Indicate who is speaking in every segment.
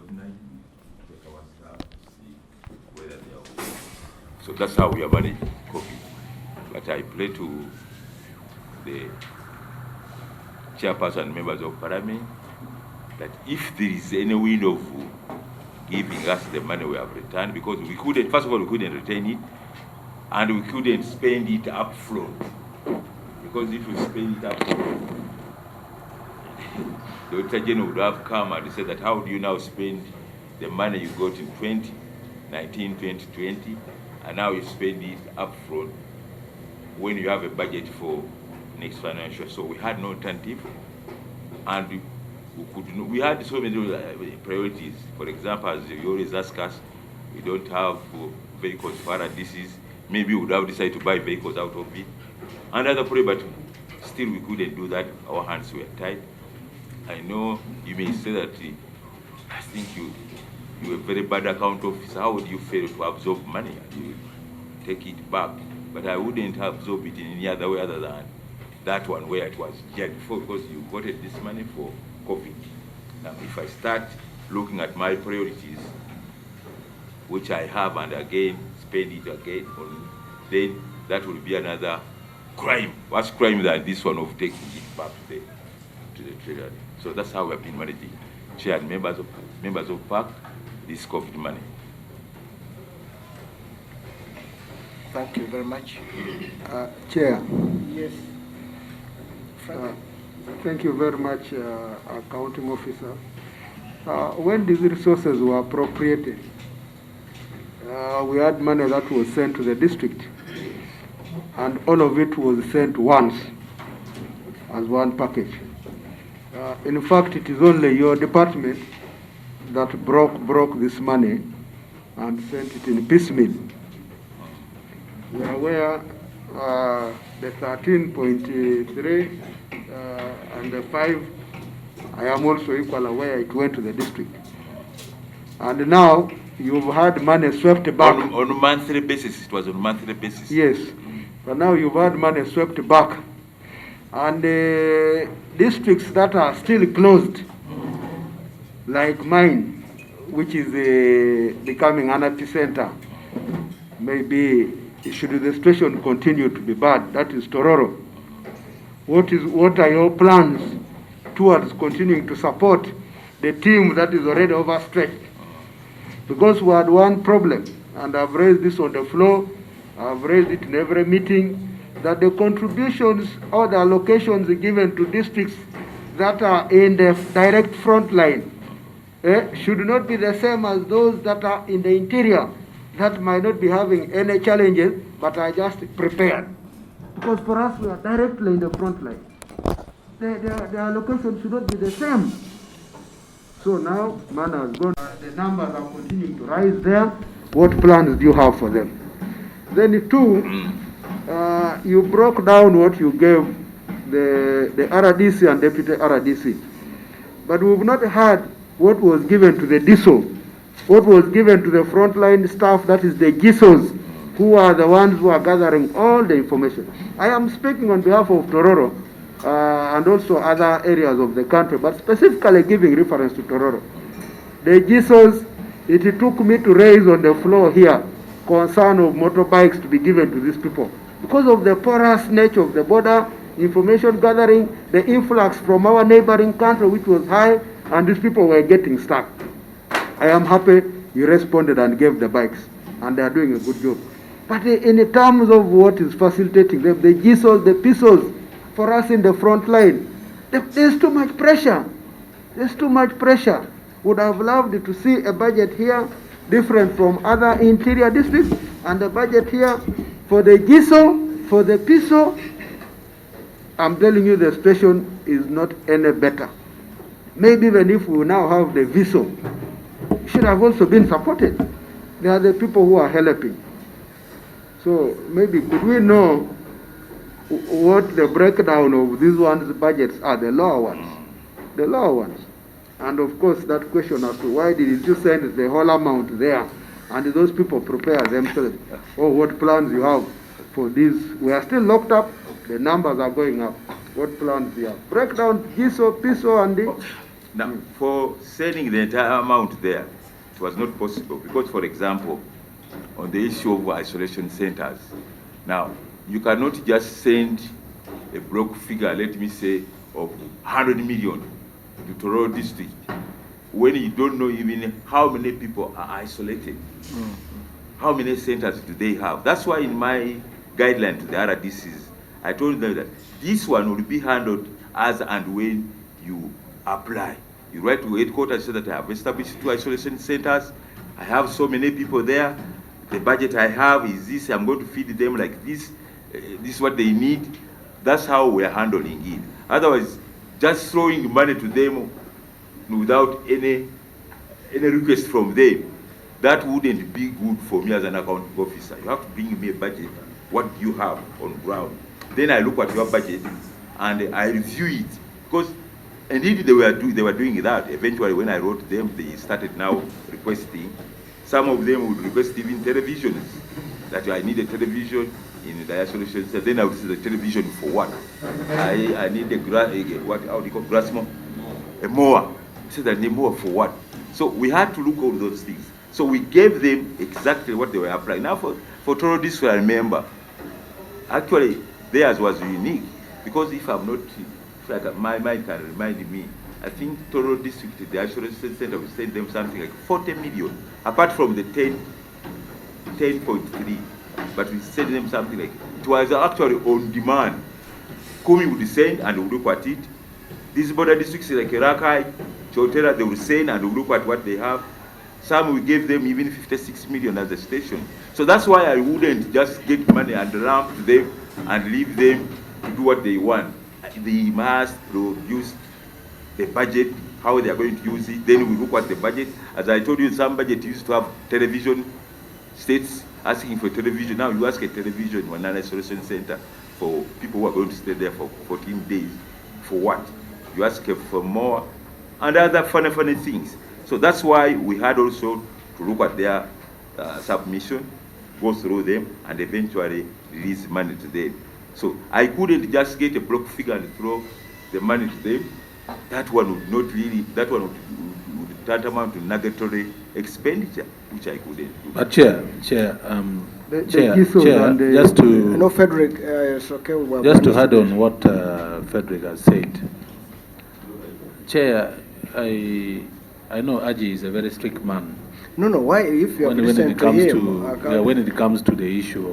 Speaker 1: fortnightly check our staff to see whether they are okay. So that's how we are managing COVID. But I pray to the chairperson and members of parliament that if there is any window of giving us the money we have returned, because we couldn't, first of all, we couldn't retain it, and we couldn't spend it up front. Because if we spend it up front, the Auditor General would have come and said that how do you now spend the money you got in 2019, 2020, and now you spend it up front when you have a budget for next financial. So we had no alternative, and we had so many priorities. For example, as you always ask us, we don't have vehicles for RDCs. Maybe we would have decided to buy vehicles out of it. Another problem, but still we couldn't do that. Our hands were tied. I know you may say that I think you're a very bad account officer. How would you fail to absorb money and you take it back? But I wouldn't absorb it in any other way other than that one where it was jailed before, because you got this money for COVID. Now, if I start looking at my priorities, which I have, and again spend it again on, then that will be another crime. Worse crime than this one of taking it back to the treasury. So that's how we have been managing, Chair and members of PAC, this COVID money.
Speaker 2: Thank you very much.
Speaker 3: Chair.
Speaker 2: Yes.
Speaker 3: Thank you very much, Accounting Officer. When these resources were appropriated, we had money that was sent to the district, and all of it was sent once as one package. In fact, it is only your department that broke this money and sent it in piecemeal. We are aware the 13.3 and the 5, I am also equal aware it went to the district. And now you've had money swept back.
Speaker 1: On a monthly basis, it was on a monthly basis.
Speaker 3: Yes, but now you've had money swept back. And districts that are still closed, like mine, which is becoming an epicenter, maybe should the situation continue to be bad, that is Tororo. What are your plans towards continuing to support the team that is already overstretched? Because we had one problem, and I've raised this on the floor, I've raised it in every meeting, that the contributions or the allocations given to districts that are in the direct front line should not be the same as those that are in the interior that might not be having any challenges but are just prepared. Because for us, we are directly in the front line. The allocation should not be the same. So now, man has gone. The numbers are continuing to rise there. What plans do you have for them? Then two, you broke down what you gave the RDC and Deputy RDC. But we've not heard what was given to the DISO, what was given to the frontline staff, that is the GISOs, who are the ones who are gathering all the information. I am speaking on behalf of Tororo and also other areas of the country, but specifically giving reference to Tororo. The GISOs, it took me to raise on the floor here concern of motorbikes to be given to these people. Because of the porous nature of the border, information gathering, the influx from our neighboring country, which was high, and these people were getting stuck. I am happy you responded and gave the bikes, and they are doing a good job. But in terms of what is facilitating them, the GISOs, the PISOs, for us in the front line, there's too much pressure. There's too much pressure. Would have loved to see a budget here different from other interior districts, and the budget here for the GISO, for the PISO. I'm telling you, the situation is not any better. Maybe even if we now have the VISO, it should have also been supported. They are the people who are helping. So maybe could we know what the breakdown of these ones' budgets are, the lower ones? The lower ones. And of course that question as to why didn't you send the whole amount there and those people prepare themselves? Or what plans you have for this? We are still locked up, the numbers are going up. What plans do you have? Break down GISO, PISO and the
Speaker 1: Now, for sending the entire amount there, it was not possible because, for example, on the issue of isolation centers, now, you cannot just send a block figure, let me say, of 100 million to Tororo district when you don't know even how many people are isolated. How many centers do they have? That's why in my guideline to the RDCs, I told them that this one will be handled as and when you apply. You write to headquarters, say that I have established 2 isolation centers. I have so many people there. The budget I have is this. I'm going to feed them like this. This is what they need. That's how we're handling it. Otherwise, just throwing money to them without any request from them, that wouldn't be good for me as an accounting officer. You have to bring me a budget, what you have on ground. Then I look at your budget and I review it. Because indeed they were doing that. Eventually when I wrote them, they started now requesting. Some of them would request even televisions, that I need a television in the isolation center. Then I would say the television for what? I need what, how do you call it, grass mower? A mower. I said that the mower for what? So we had to look at all those things. So we gave them exactly what they were applying. Now for Tororo district, I remember, actually theirs was unique because if I'm not, my mind can remind me, I think Tororo district, the isolation center, we sent them something like 40 million, apart from the 10.3, but we sent them something like, it was actually on demand. Kumi would send and would look at it. These border districts like Rakai, Chotera, they would send and would look at what they have. Some we gave them even 56 million as a station. So that's why I wouldn't just get money and ramp to them and leave them to do what they want. They must produce the budget, how they are going to use it. Then we look at the budget. As I told you, some budget used to have television, states asking for television. Now you ask a television in an isolation center for people who are going to stay there for 14 days. For what? You ask for more and other funny things. So that's why we had also to look at their submission, go through them, and eventually release money to them. So I couldn't just get a block figure and throw the money to them. That one would not really, that one would tantamount to negatory expenditure, which I couldn't do.
Speaker 3: The
Speaker 4: But Chair, just to
Speaker 2: No, Frederick, it's okay.
Speaker 4: just to add on what Frederick has said, Chair, I know Aji is a very strict man.
Speaker 2: No, why? If you are listening to him,
Speaker 4: when it comes to the issue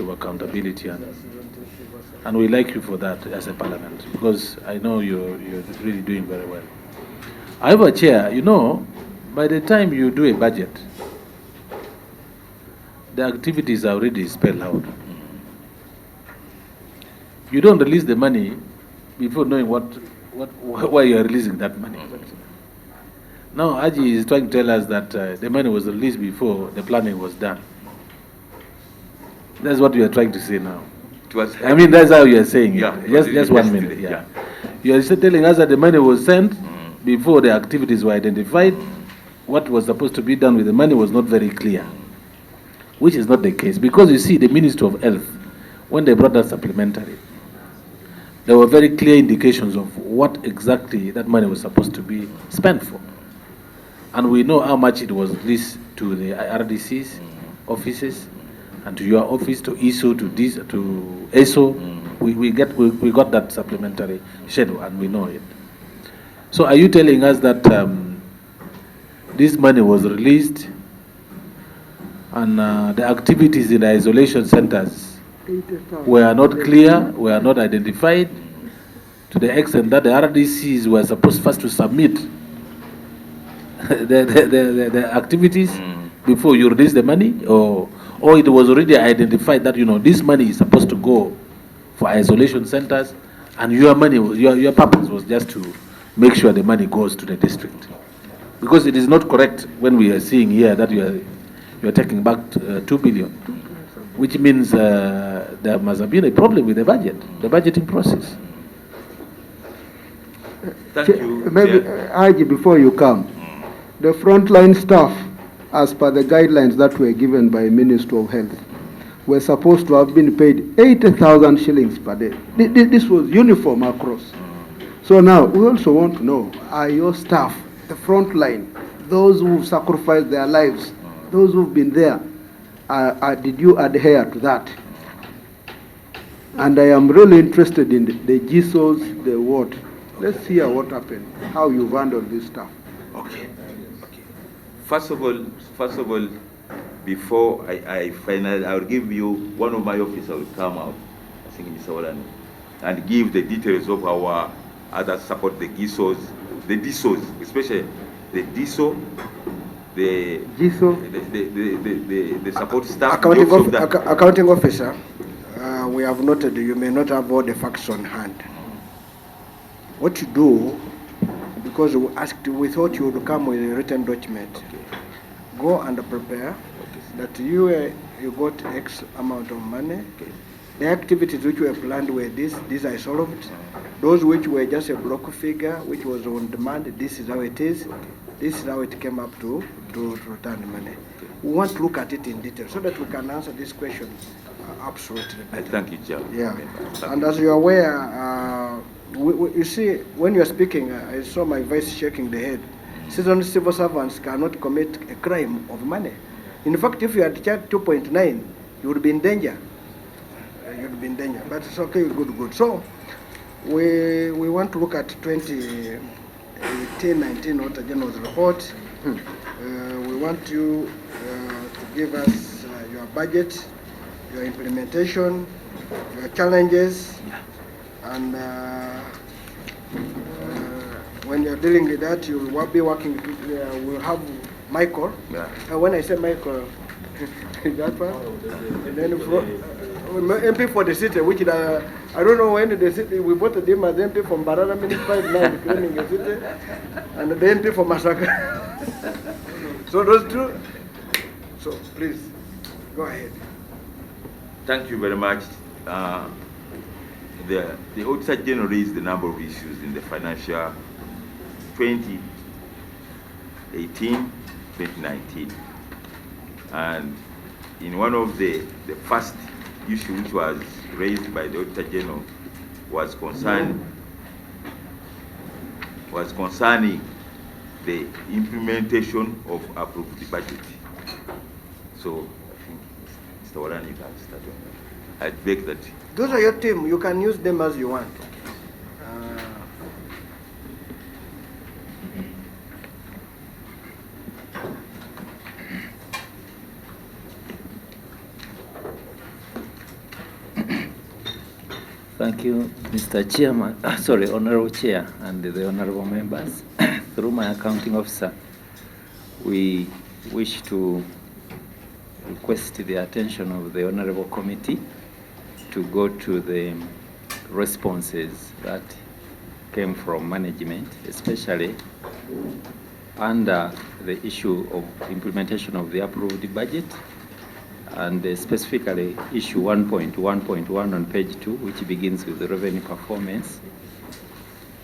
Speaker 4: of accountability, and we like you for that as a parliament, because I know you're really doing very well. However, Chair, you know, by the time you do a budget, the activities are already spelled out. You don't release the money before knowing why you are releasing that money. Now, Aji is trying to tell us that the money was released before the planning was done. That's what you are trying to say now. I mean, that's how you are saying it.
Speaker 1: Yeah,
Speaker 4: just 1 minute. Yeah. You are still telling us that the money was sent before the activities were identified. What was supposed to be done with the money was not very clear, which is not the case. Because you see, the Ministry of Health, when they brought that supplementary, there were very clear indications of what exactly that money was supposed to be spent for. And we know how much it was released to the RDC's offices, and to your office, to ISO, to this, to ESO. We got that supplementary schedule, and we know it. So are you telling us that this money was released and the activities in the isolation centers were not clear, were not identified, to the extent that the RDCs were supposed first to submit the activities before you release the money, or it was already identified that, you know, this money is supposed to go for isolation centers, and your money, your purpose was just to make sure the money goes to the district? Because it is not correct when we are seeing here that you are taking back 2 billion, which means there must have been a problem with the budget, the budgeting process.
Speaker 1: Thank you.
Speaker 3: Maybe, Aji, before you come, the frontline staff, as per the guidelines that were given by Ministry of Health, were supposed to have been paid 80,000 shillings per day. This was uniform across. So now, we also want to know, are your staff, the front line, those who've sacrificed their lives, those who've been there, did you adhere to that? And I am really interested in the GSOs, the what. Let's hear what happened, how you've handled this stuff.
Speaker 1: Okay. First of all, before I finally, I'll give you, one of my officers will come out, I think Mr. Olani, and give the details of our other support, the GSOs, the DSOs, especially the DSO, the GSO, the support staff.
Speaker 2: Accounting officer, we have noted you may not have all the facts on hand. What you do, because we asked, we thought you would come with a written document. Okay. Go and prepare that you got X amount of money. Okay. The activities which were planned were these are solved. Those which were just a block figure, which was on demand, this is how it is. This is how it came up to return the money. Okay. We want to look at it in detail so that we can answer this question absolutely.
Speaker 1: Thank you, Chair.
Speaker 2: Yeah. And as you are aware, you see, when you are speaking, I saw my vice shaking the head. Seasoned civil servants cannot commit a crime of money. In fact, if you had charged 2.9, you would be in danger. You'd be in danger. But it's okay, good. So, we want to look at 2018-19 Auditor General's report. We want you to give us your budget, your implementation, your challenges, and when you're dealing with that, you will be working. We'll have Michael. Yeah. When I say Michael, that one, and then MP for the city, which I don't know when the city we voted him as MP from Barara Municipality, now claiming the city, and the MP for Masaka. So those two. So please go ahead.
Speaker 1: Thank you very much. The Auditor General raised the number of issues in the financial 2018-2019, and in one of the first issue which was raised by the Auditor General was concerning the implementation of approved budget. So I think Mr. Warren, you can start on that. I beg that.
Speaker 2: Those are your team. You can use them as you want.
Speaker 5: Thank you, Mr. Chairman, Honorable Chair and the honorable members. Through my accounting officer, we wish to request the attention of the honorable committee to go to the responses that came from management, especially under the issue of implementation of the approved budget, and specifically issue 1.1.1 on page 2, which begins with the revenue performance,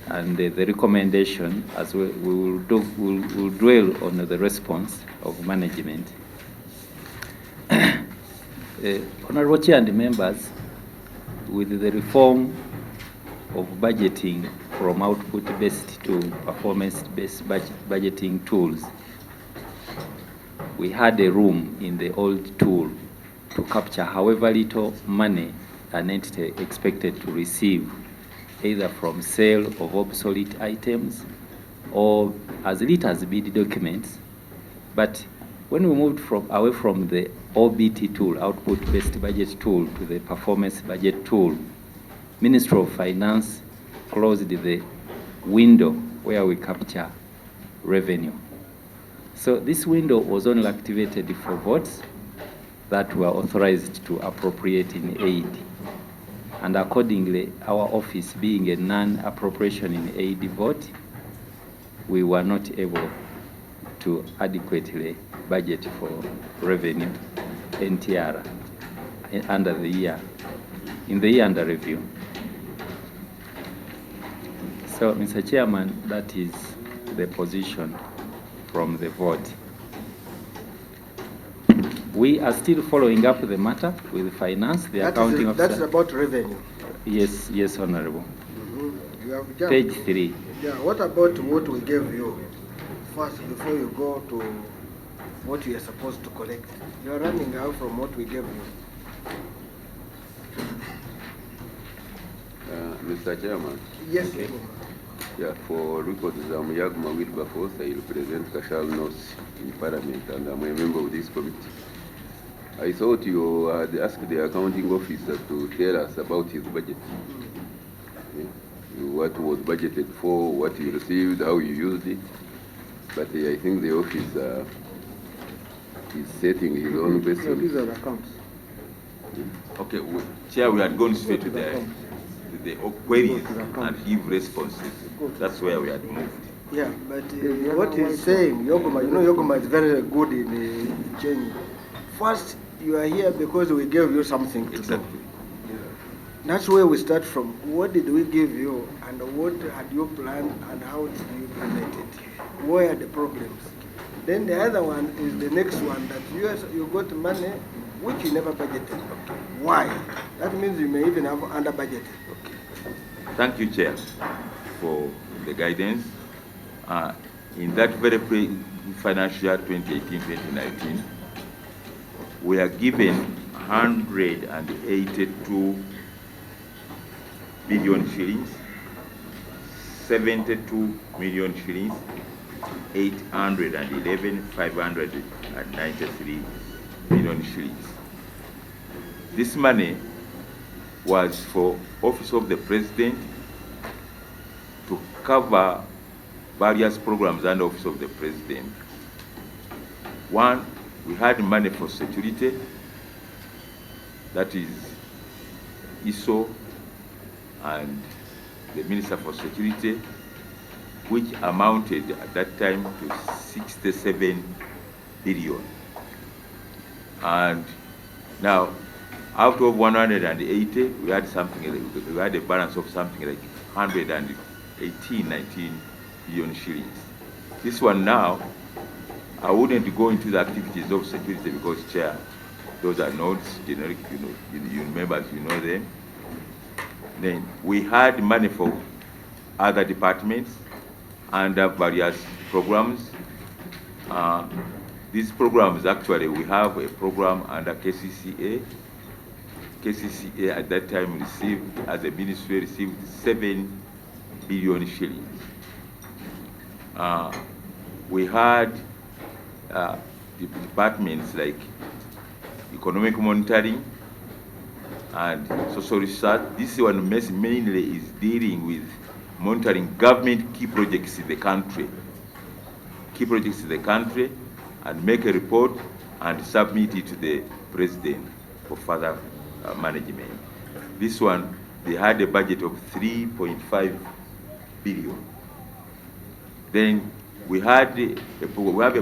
Speaker 5: and the recommendation, as we will dwell on the response of management. Honorable Chair and members, with the reform of budgeting from output-based to performance-based budgeting tools, we had a room in the old tool to capture however little money an entity expected to receive, either from sale of obsolete items or as little as bid documents. But when we moved away from the OBT tool, output-based budget tool, to the performance budget tool, Ministry of Finance closed the window where we capture revenue. So this window was only activated for votes that were authorized to appropriate in aid. And accordingly, our office being a non-appropriation in aid vote, we were not able to adequately budget for revenue NTR under the year, in the year under review. So, Mr. Chairman, that is the position from the vote. We are still following up the matter with finance, the accounting officer.
Speaker 2: That's about revenue.
Speaker 5: Yes, Honorable.
Speaker 2: You You have jumped.
Speaker 5: Page 3.
Speaker 2: Yeah, what about what we gave you first before you go to what you are supposed to collect? You are running out from what we gave you.
Speaker 6: Mr. Chairman,
Speaker 2: Yes.
Speaker 6: yeah, for records, I'm Yagma Wilberforce. I represent Kashal North in Parliament and I'm a member of this committee. I thought you had asked the accounting officer to tell us about his budget. Yeah. What was budgeted for, what you received, how you used it. But I think the office is setting his own
Speaker 3: These
Speaker 6: questions.
Speaker 3: are the accounts.
Speaker 1: Okay, Chair, we had gone straight to the queries and give responses. That's where we had moved.
Speaker 2: Yeah, but what he's saying, Yogoma, you know Yogoma is very good in change. First, you are here because we gave you something to
Speaker 1: Exactly.
Speaker 2: do. That's where we start from. What did we give you, and what had you planned, and how did you implement it? Where are the problems? Then the other one is the next one, that you got money which you never budgeted. Why? That means you may even have under budgeted.
Speaker 1: Okay. Thank you, Chair, for the guidance. In that very financial year 2018-2019, we are given 182 billion shillings, 72 million shillings, 593 million shillings. This money was for Office of the President to cover various programs under Office of the President. One, we had money for security, that is ISO and the Minister for Security, which amounted at that time to 67 billion. And now, out of 180, we had we had a balance of something like 19 billion shillings. This one now, I wouldn't go into the activities of security because, Chair, those are notes, generic, you members, you know them. Then we had money for other departments under various programs. These programs, actually, we have a program under KCCA. KCCA at that time received, as a ministry, received 7 billion shillings. We had departments like economic monitoring and social research. This one mainly is dealing with monitoring government key projects in the country. Key projects in the country, and make a report and submit it to the President for further management. This one, they had a budget of 3.5 billion. Then we have a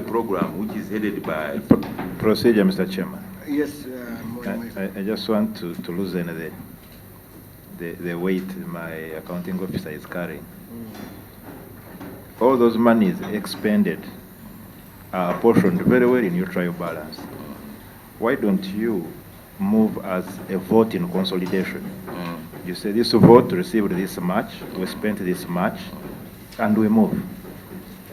Speaker 1: program which is headed by...
Speaker 7: Procedure, Mr. Chairman.
Speaker 2: Yes,
Speaker 7: I just want to loosen the weight my accounting officer is carrying. All those monies expended are apportioned very well in your trial balance. Why don't you move as a vote in consolidation? You say this vote received this much, we spent this much, and we move.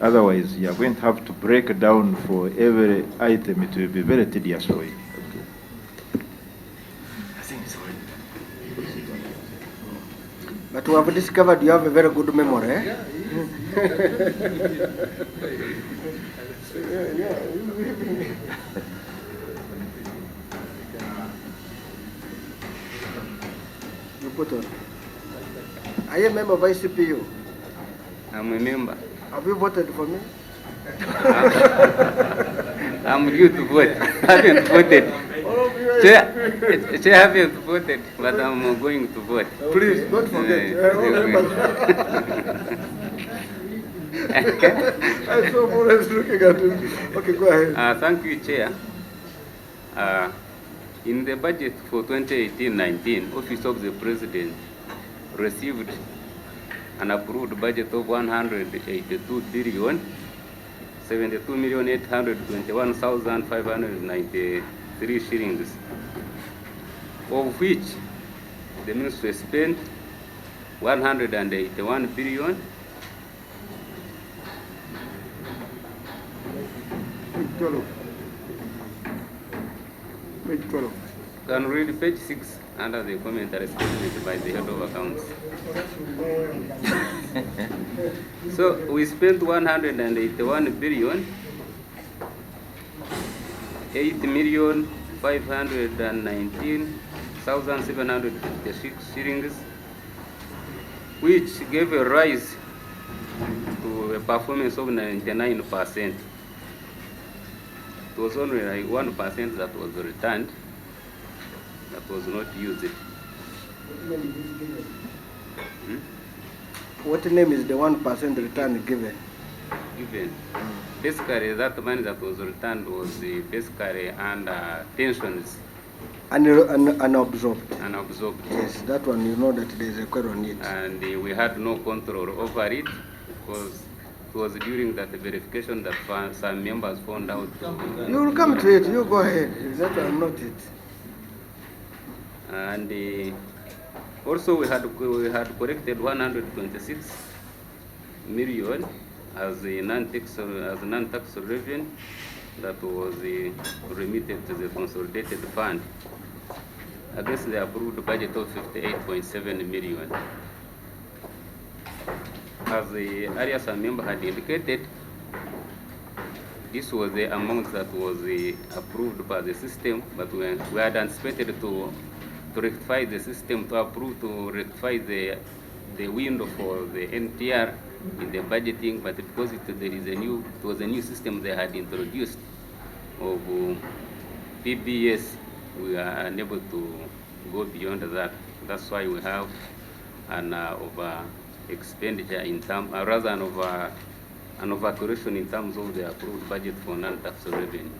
Speaker 7: Otherwise, you are going to have to break down for every item. It will be very tedious for you.
Speaker 2: but we have discovered you have a very good memory. Eh? You put on. Are you a member of ICPU?
Speaker 8: I'm a member.
Speaker 2: Have you voted for me?
Speaker 8: I'm due to vote. I haven't voted. Chair haven't voted, but I'm going to vote.
Speaker 2: Please, don't forget. I saw Morris looking at him. Okay, go ahead.
Speaker 8: Thank you, Chair. In the budget for 2018-19, Office of the President received an approved budget of 182 billion, 72,821,593 shillings, of which the ministry spent 181 billion.
Speaker 3: Page 12. Page 12.
Speaker 8: Can read page 6 under the commentary statement by the head of accounts. So we spent 181 billion, 8,519,756 shillings, which gave a rise to a performance of 99%. It was only like 1% that was returned, that was not used.
Speaker 2: What name is the 1% return given?
Speaker 8: Given. Basically, that money that was returned was basically under pensions
Speaker 2: Unabsorbed.
Speaker 8: unabsorbed.
Speaker 2: Yes, that one you know that there is a query on it.
Speaker 8: And we had no control over it because it was during that verification that some members found out.
Speaker 2: You will come to it. You go ahead. That one not it.
Speaker 8: And also we had collected 126 million as a non-tax revenue that was remitted to the consolidated fund against the approved budget of 58.7 million. As the area member had indicated, this was the amount that was approved by the system, but we had anticipated to rectify the system, to rectify the window for the NTR in the budgeting, but because it was a new system they had introduced of PBS, we are unable to go beyond that. That's why we have an over expenditure in terms, rather an over correction in terms of the approved budget for non-tax revenue.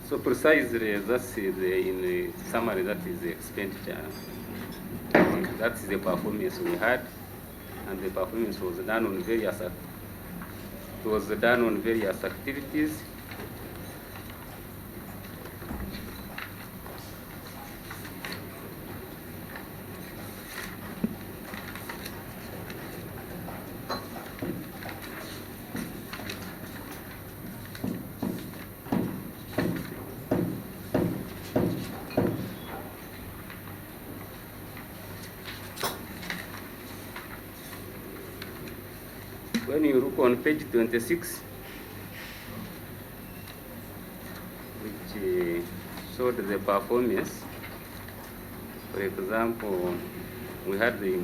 Speaker 8: So precisely, that's in summary, that is the expenditure. That's the performance we had, and the performance was done on various. It was done on various activities. When you look on page 26, which showed the performance, for example, we had the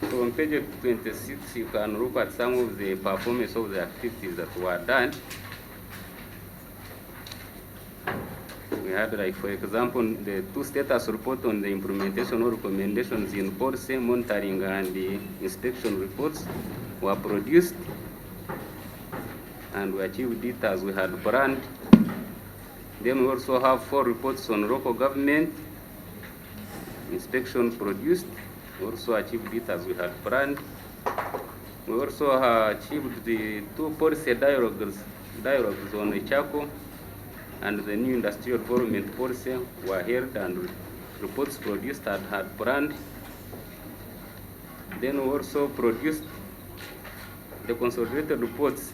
Speaker 8: so on page 26, you can look at some of the performance of the activities that were done. We had, like, for example, the two status report on the implementation of recommendations in policy, monitoring, and the inspection reports were produced, and we achieved it as we had planned. Then we also have 4 reports on local government inspection produced. We also achieved it as we had planned. We also achieved the 2 policy dialogues on the Chaco and the new industrial development policy were held, and reports produced and had planned. Then we also produced the consolidated reports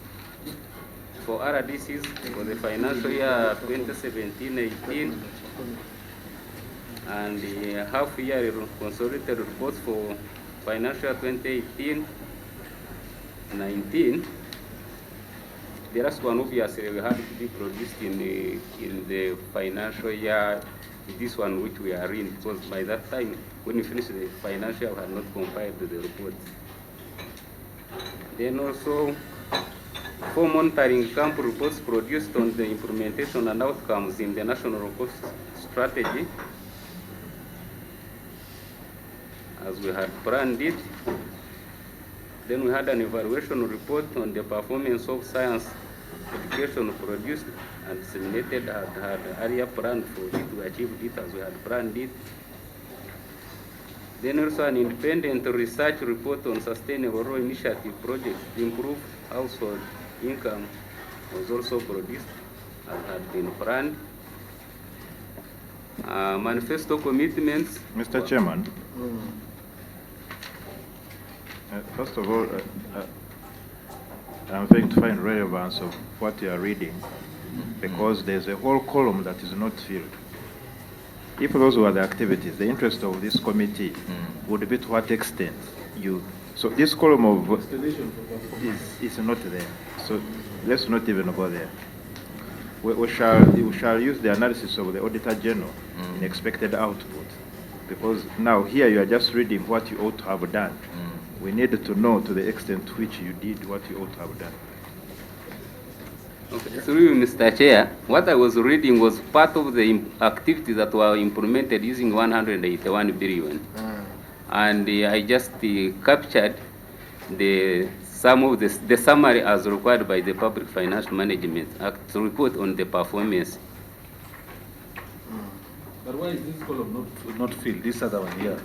Speaker 8: for RDCs for the financial year 2017-18 and the half-year consolidated reports for financial 2018-19. The last one, obviously, we had to be produced in the financial year, this one which we are in, because by that time, when we finished the financial year, we had not compiled the report. Then also, 4 monitoring camp reports produced on the implementation and outcomes in the national cost strategy, as we had planned it. Then we had an evaluation report on the performance of science education produced and disseminated, had area planned for it. We achieved it as we had planned it. Then also an independent research report on sustainable rural initiative projects to improve household income was also produced as had been planned. Manifesto commitments.
Speaker 7: Mr. Chairman, first of all, I'm trying to find relevance of what you are reading because there's a whole column that is not filled. If those were the activities, the interest of this committee would be to what extent you. So this column of is not there. So let's not even go there. We shall use the analysis of the Auditor General in expected output, because now here you are just reading what you ought to have done. We need to know to the extent to which you did what you ought to have done.
Speaker 8: Okay. Through you, Mr. Chair, what I was reading was part of the activities that were implemented using 181 billion. And I just captured some of the summary as required by the Public Financial Management Act to report on the performance.
Speaker 4: But why is this column not filled, this other one here?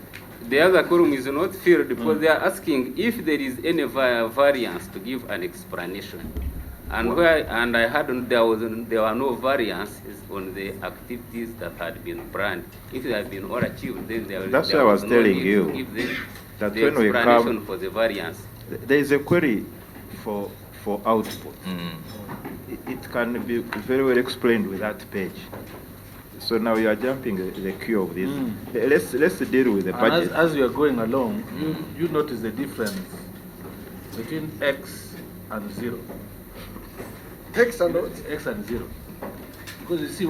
Speaker 8: The other column is not filled because they are asking if there is any variance to give an explanation. And I heard there were no variances on the activities that had been planned. If they had been all achieved, then
Speaker 7: That's what I was telling you.
Speaker 8: To give them
Speaker 7: That
Speaker 8: the
Speaker 7: when we
Speaker 8: explanation
Speaker 7: come,
Speaker 8: for the variance.
Speaker 7: there is a query for output. It can be very well explained with that page. So now you are jumping the queue of this. Let's deal with the
Speaker 4: And
Speaker 7: budget.
Speaker 4: as you are going along, you notice the difference between X and 0.
Speaker 2: X and what?
Speaker 4: X and 0. Because you see,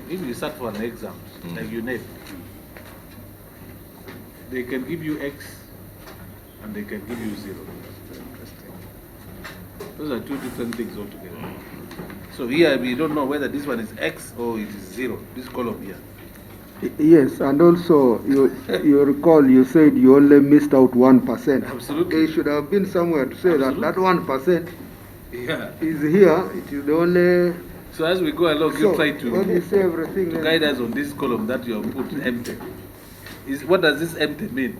Speaker 4: if you start for an exam, like UNEP, they can give you X and they can give you 0. Those are two different things altogether. So here we don't know whether this one is X or it is 0, this column here.
Speaker 3: Yes, and also you recall you said you only missed out 1%.
Speaker 4: Absolutely.
Speaker 3: It should have been somewhere to say that 1%
Speaker 4: Yeah.
Speaker 3: is here. It is the only.
Speaker 4: So as we go along, you try
Speaker 3: when you say everything,
Speaker 4: to guide us on this column that you have put empty. What does this empty mean?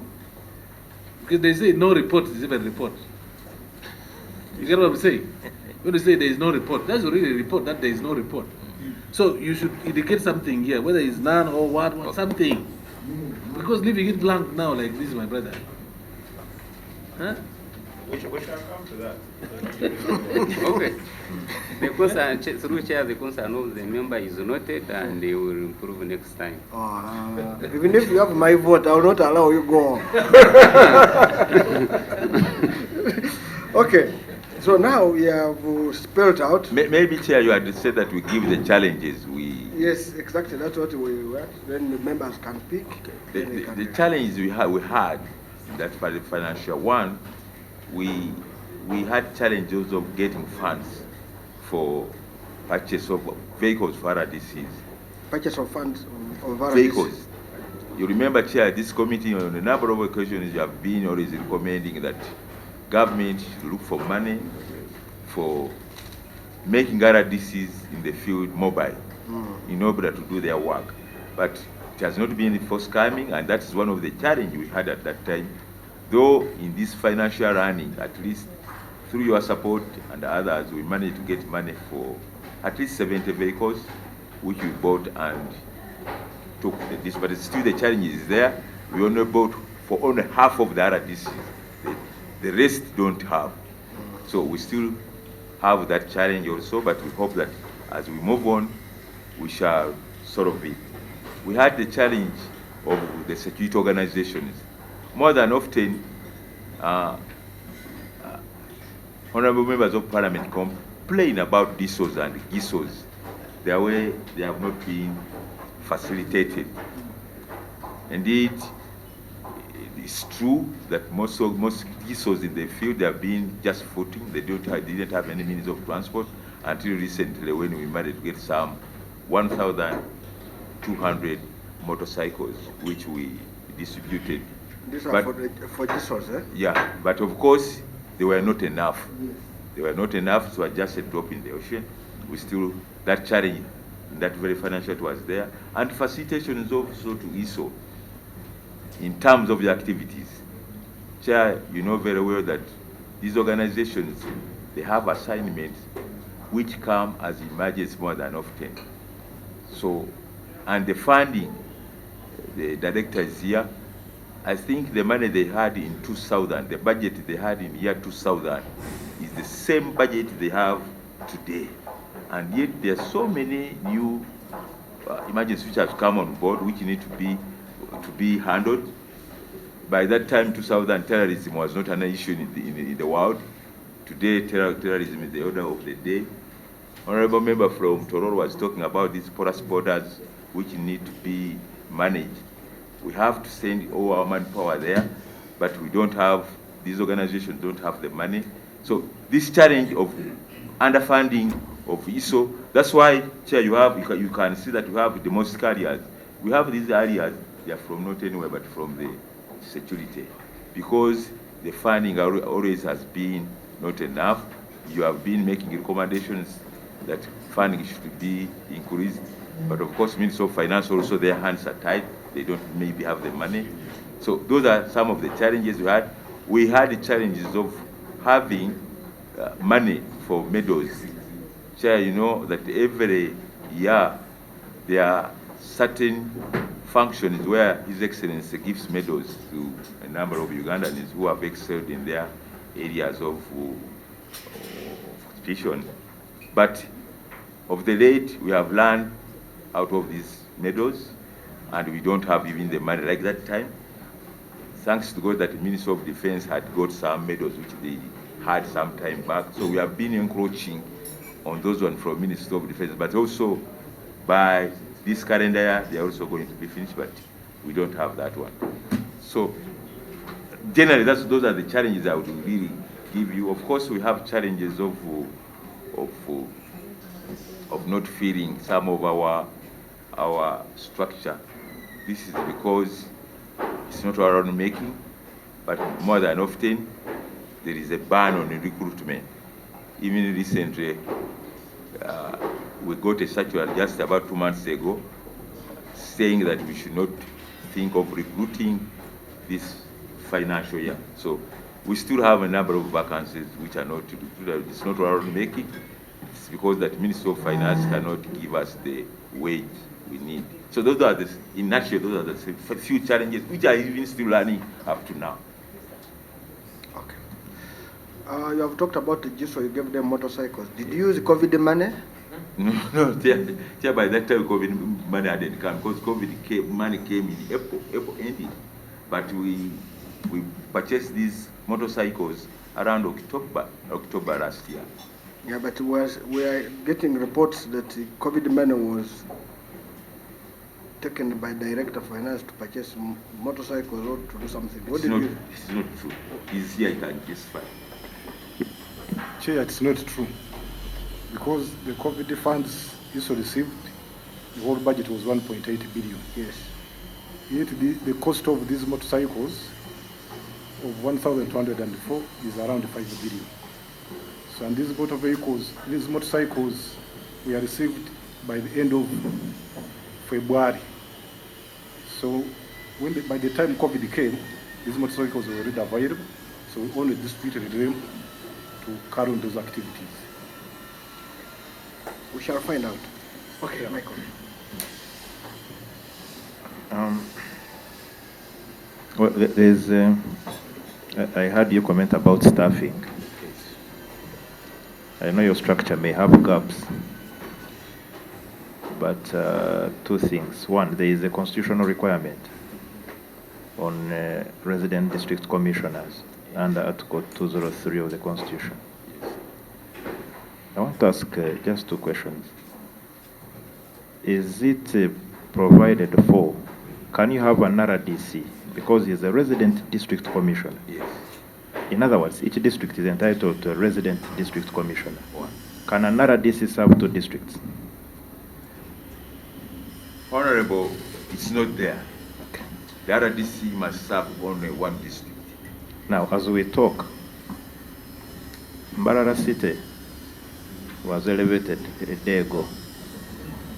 Speaker 4: Because they say no report is even report. You get what I'm saying? When they say there is no report, that's already a report that there is no report. So you should indicate something here, whether it's none or what something. Because leaving it blank now like this, my brother. Huh?
Speaker 7: We shall come to that.
Speaker 8: Okay. The concern, through chair, the concern of the member is noted and they will improve next time.
Speaker 2: Even if you have my vote, I will not allow you go. Okay. So now we have spelled out.
Speaker 1: Maybe, Chair, you had said that we give the challenges.
Speaker 2: Yes, exactly. That's what we want. Then the members can pick.
Speaker 1: The challenges we had that for the financial one, we had challenges of getting funds for purchase of vehicles for RDCs.
Speaker 2: Purchase of funds of RDCs.
Speaker 1: Vehicles. You remember, Chair, this committee on a number of occasions you have been always recommending that government should look for money for making RDCs in the field mobile in order to do their work. But it has not been forthcoming, and that is one of the challenges we had at that time. Though in this financial running, at least through your support and others, we managed to get money for at least 70 vehicles, which we bought and took this. But still the challenge is there. We only bought for only half of the RDCs. The rest don't have. So we still have that challenge also, but we hope that as we move on, we shall solve it. We had the challenge of the security organizations. More than often, honorable members of parliament complain about DSOs and GISOs, the way they have not been facilitated. Indeed, it's true that most GISOs in the field have been just footing. They didn't have any means of transport until recently when we managed to get some 1,200 motorcycles, which we distributed.
Speaker 2: These are for GISOs, eh?
Speaker 1: Yeah, but of course, they were not enough. They were not enough, so just a drop in the ocean. We still, that challenge, that very financial was there. And facilitation is also to ISO. in terms of the activities. Chair, you know very well that these organizations, they have assignments which come as emergencies more than often. So, and the funding, the director is here. I think the money they had in 2000, the budget they had in year 2000, is the same budget they have today. And yet there are so many new emergencies which have come on board which need to be handled. By that time, 2000, terrorism was not an issue in the world. Today, terrorism is the order of the day. Honorable member from Tororo was talking about these porous borders which need to be managed. We have to send all our manpower there, but we don't have, these organizations don't have the money. So this challenge of underfunding of ISO, that's why, Chair, you can see that you have the most areas. We have these areas, they are from not anywhere but from the security, because the funding always has been not enough. You have been making recommendations that funding should be increased, but of course Ministry of Finance also, their hands are tied. They don't maybe have the money. So those are some of the challenges we had. We had the challenges of having money for medals. Chair, you know that every year there are certain functions where His Excellency gives medals to a number of Ugandans who have excelled in their areas of occupation. But of the late, we have learned out of these medals, and we don't have even the money like that time. Thanks to God that the Ministry of Defense had got some medals which they had some time back. So we have been encroaching on those ones from Ministry of Defense, but also by this calendar year, they are also going to be finished, but we don't have that one. So generally, those are the challenges I would really give you. Of course, we have challenges of not feeling some of our structure. This is because it's not our own making, but more than often, there is a ban on recruitment. Even recently, we got a circular just about 2 months ago saying that we should not think of recruiting this financial year. So we still have a number of vacancies which are not, it's not our own making. It's because that Ministry of Finance cannot give us the wage we need. So those are the, in nutshell, those are the few challenges which are even still learning up to now.
Speaker 2: Okay. You have talked about the GISO, you gave them motorcycles. Did you use COVID money?
Speaker 1: No, by that time COVID money hadn't come, because COVID money came in April ending. But we purchased these motorcycles around October last year.
Speaker 2: Yeah, but we are getting reports that the COVID money was taken by Director of Finance to purchase motorcycles or to do something. What did you?
Speaker 1: It's not true. He's here, I can justify.
Speaker 9: Chair, it's not true. Because the COVID funds ISO received, the whole budget was 1.8 billion.
Speaker 2: Yes.
Speaker 9: Yet the cost of these motorcycles of 1,204 is around 5 billion. So, and these motorcycles were received by the end of February. So, by the time COVID came, these motorcycles were already available. So we only distributed them to carry on those activities.
Speaker 2: We shall find out. Okay, Michael.
Speaker 7: Well, there's, I heard you comment about staffing. I know your structure may have gaps, but two things. One, there is a constitutional requirement on resident district commissioners under Article 203 of the Constitution. I want to ask just two questions. Is it provided for, can you have an RDC? Because he's a resident district commissioner.
Speaker 1: Yes.
Speaker 7: In other words, each district is entitled to a resident district commissioner. Can an RDC serve two districts?
Speaker 1: Honorable, it's not there. Okay. The RDC must serve only one district.
Speaker 7: Now, as we talk, Mbarara City was elevated a day ago,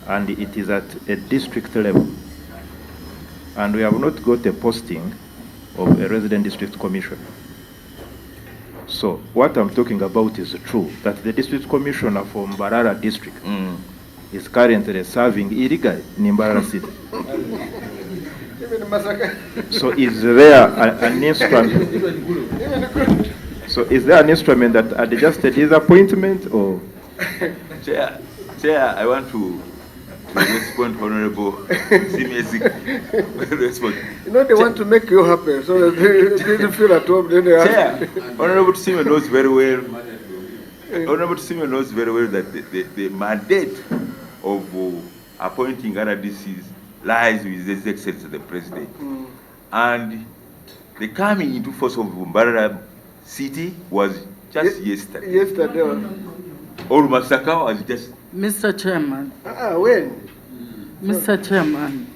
Speaker 7: and it is at a district level. and we have not got a posting of a resident district commissioner. So what I'm talking about is true, that the district commissioner from Mbarara district is currently serving illegally in Mbarara city. So is there an instrument? So is there an instrument that adjusted his appointment, or?
Speaker 1: Chair, I want to respond, Honorable Simesi. Respond.
Speaker 2: You know, they want to make you happy, so they didn't feel at home. Then they
Speaker 1: Chair, Honorable Sima knows very well. Honorable Sima knows very well that the mandate of appointing RDCs lies with His Excellency the President. And the coming into force of Mbarara City was just yesterday.
Speaker 2: Yesterday.
Speaker 1: Or Masaka was just.
Speaker 10: Mr. Chairman,
Speaker 2: When?
Speaker 10: Mr. Chairman,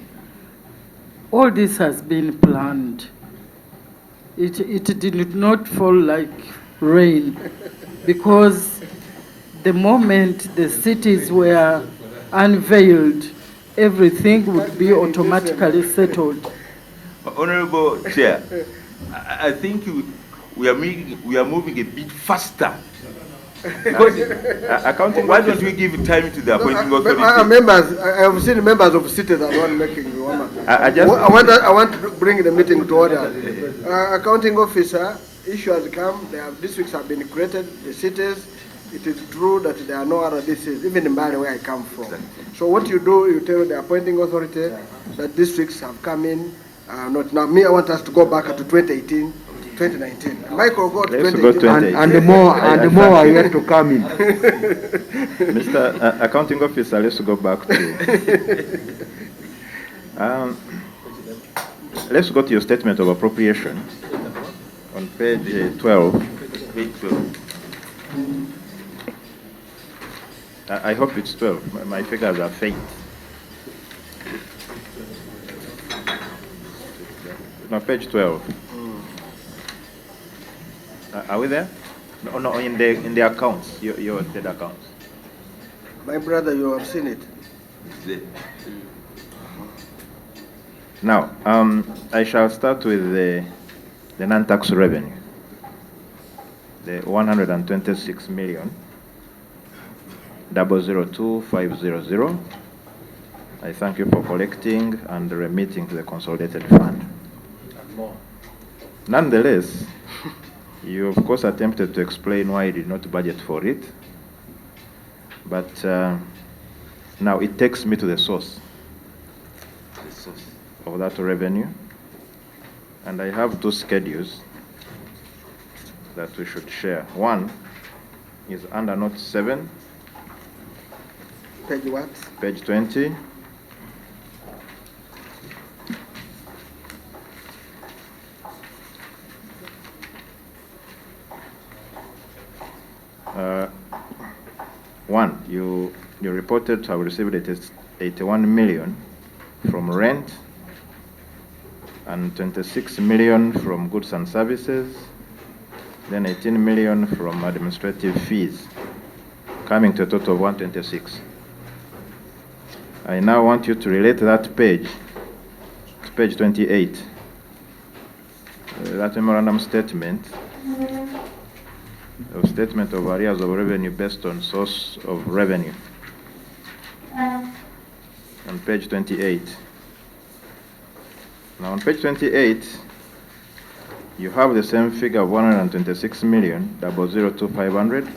Speaker 10: all this has been planned. It did not fall like rain because the moment the cities were unveiled, everything would be automatically settled.
Speaker 1: Honorable Chair, I think we are moving a bit faster. Because accounting, why don't we give time to the appointing authority?
Speaker 2: Members, I have seen members of cities that are not making the woman.
Speaker 1: I
Speaker 2: want to bring the meeting to order. Accounting officer, issue has come. Districts have been created. The cities. It is true that there are no other districts, even in Bali where I come from. So what you do, you tell the appointing authority that districts have come in. Not now. Me, I want us to go back to 2018. 2019. Michael, go to 2018.
Speaker 3: And the more are yet to come in.
Speaker 7: Mr. Accounting Officer, let's go back to. Let's go to your statement of appropriation on page 12.
Speaker 1: Page 12.
Speaker 7: I hope it's 12. My figures are faint. No, page 12. Are we there? No, in the accounts, your dead accounts.
Speaker 2: My brother, you have seen it.
Speaker 7: Now, I shall start with the non-tax revenue, the 126,000,002,500. I thank you for collecting and remitting to the consolidated fund. Nonetheless, you of course attempted to explain why you did not budget for it, but now it takes me to the source of that revenue, and I have two schedules that we should share. One is under note 7,
Speaker 2: Page what?
Speaker 7: page 20. One, you reported to have received 81 million from rent and 26 million from goods and services, then 18 million from administrative fees, coming to a total of 126. I now want you to relate that page to page 28. That memorandum statement of areas of revenue based on source of revenue on page 28. Now on page 28, you have the same figure of 126,000,002,500,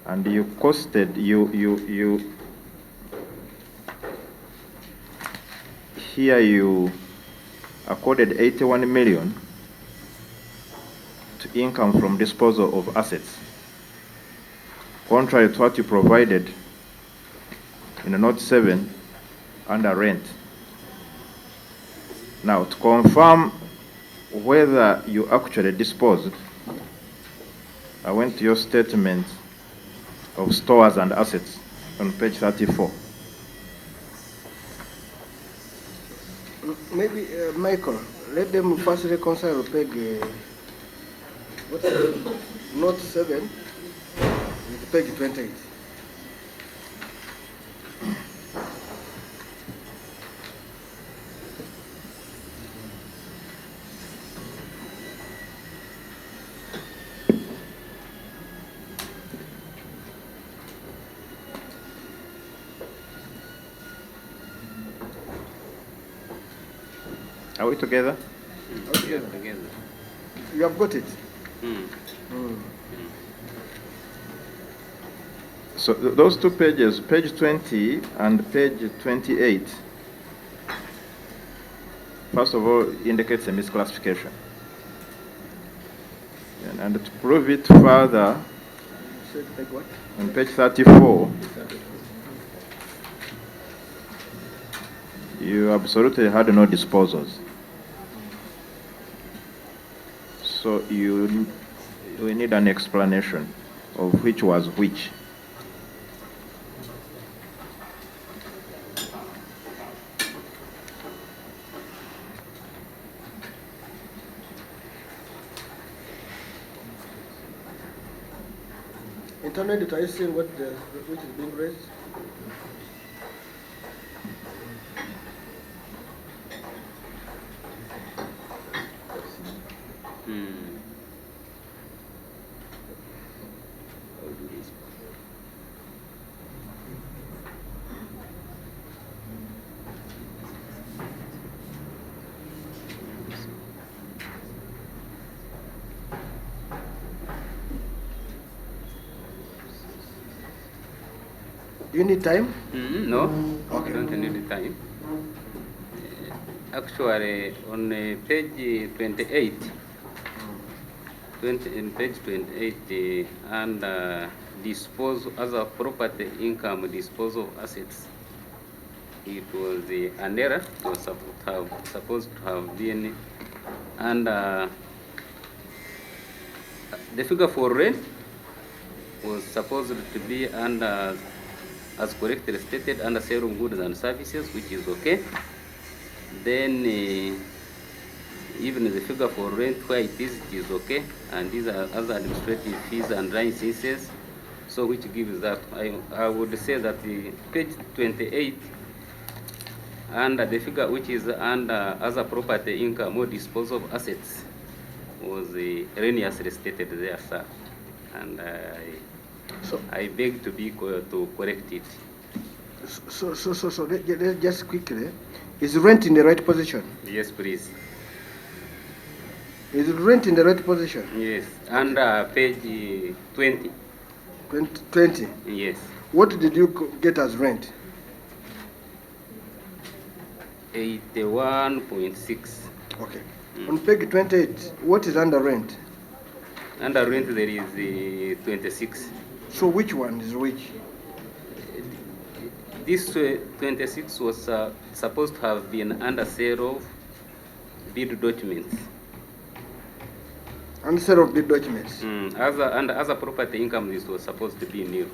Speaker 7: and you costed here you accorded 81 million to income from disposal of assets, contrary to what you provided in note 7 under rent. Now, to confirm whether you actually disposed, I went to your statement of stores and assets on page 34.
Speaker 2: Maybe, Michael, let them first reconcile page, what's it? Note 7 with page 28.
Speaker 7: Are we together?
Speaker 8: Yeah, together.
Speaker 2: You have got it?
Speaker 8: Mm.
Speaker 7: So those two pages, page 20 and page 28, first of all, indicates a misclassification. And to prove it further, on page 34, you absolutely had no disposals. So we need an explanation of which was which.
Speaker 2: Internal editor, are you seeing which is being raised? You need time?
Speaker 8: No,
Speaker 2: Okay.
Speaker 8: I don't need time. Actually, on page 28, in page 28, and disposal as a property income disposal of assets, it was an error. It was supposed to have been, and the figure for rent was supposed to be under, as correctly stated, under sale of goods and services, which is okay. Then even the figure for rent, where it is okay, and these are other administrative fees and licenses, so which gives that. I would say that the page 28 and the figure which is under other property income or disposal of assets was erroneously stated there, sir, and I beg to be to correct it.
Speaker 2: So let's just quickly, is rent in the right position?
Speaker 8: Yes, please.
Speaker 2: Is rent in the right position?
Speaker 8: Yes, under page 20.
Speaker 2: 20?
Speaker 8: Yes.
Speaker 2: What did you get as rent?
Speaker 8: 81.6.
Speaker 2: Okay. On page 28, what is under rent?
Speaker 8: Under rent there is 26.
Speaker 2: So which one is which?
Speaker 8: This 26 was supposed to have been under sale of bid documents.
Speaker 2: Under sale of bid documents?
Speaker 8: Under other property income, this was supposed to be new.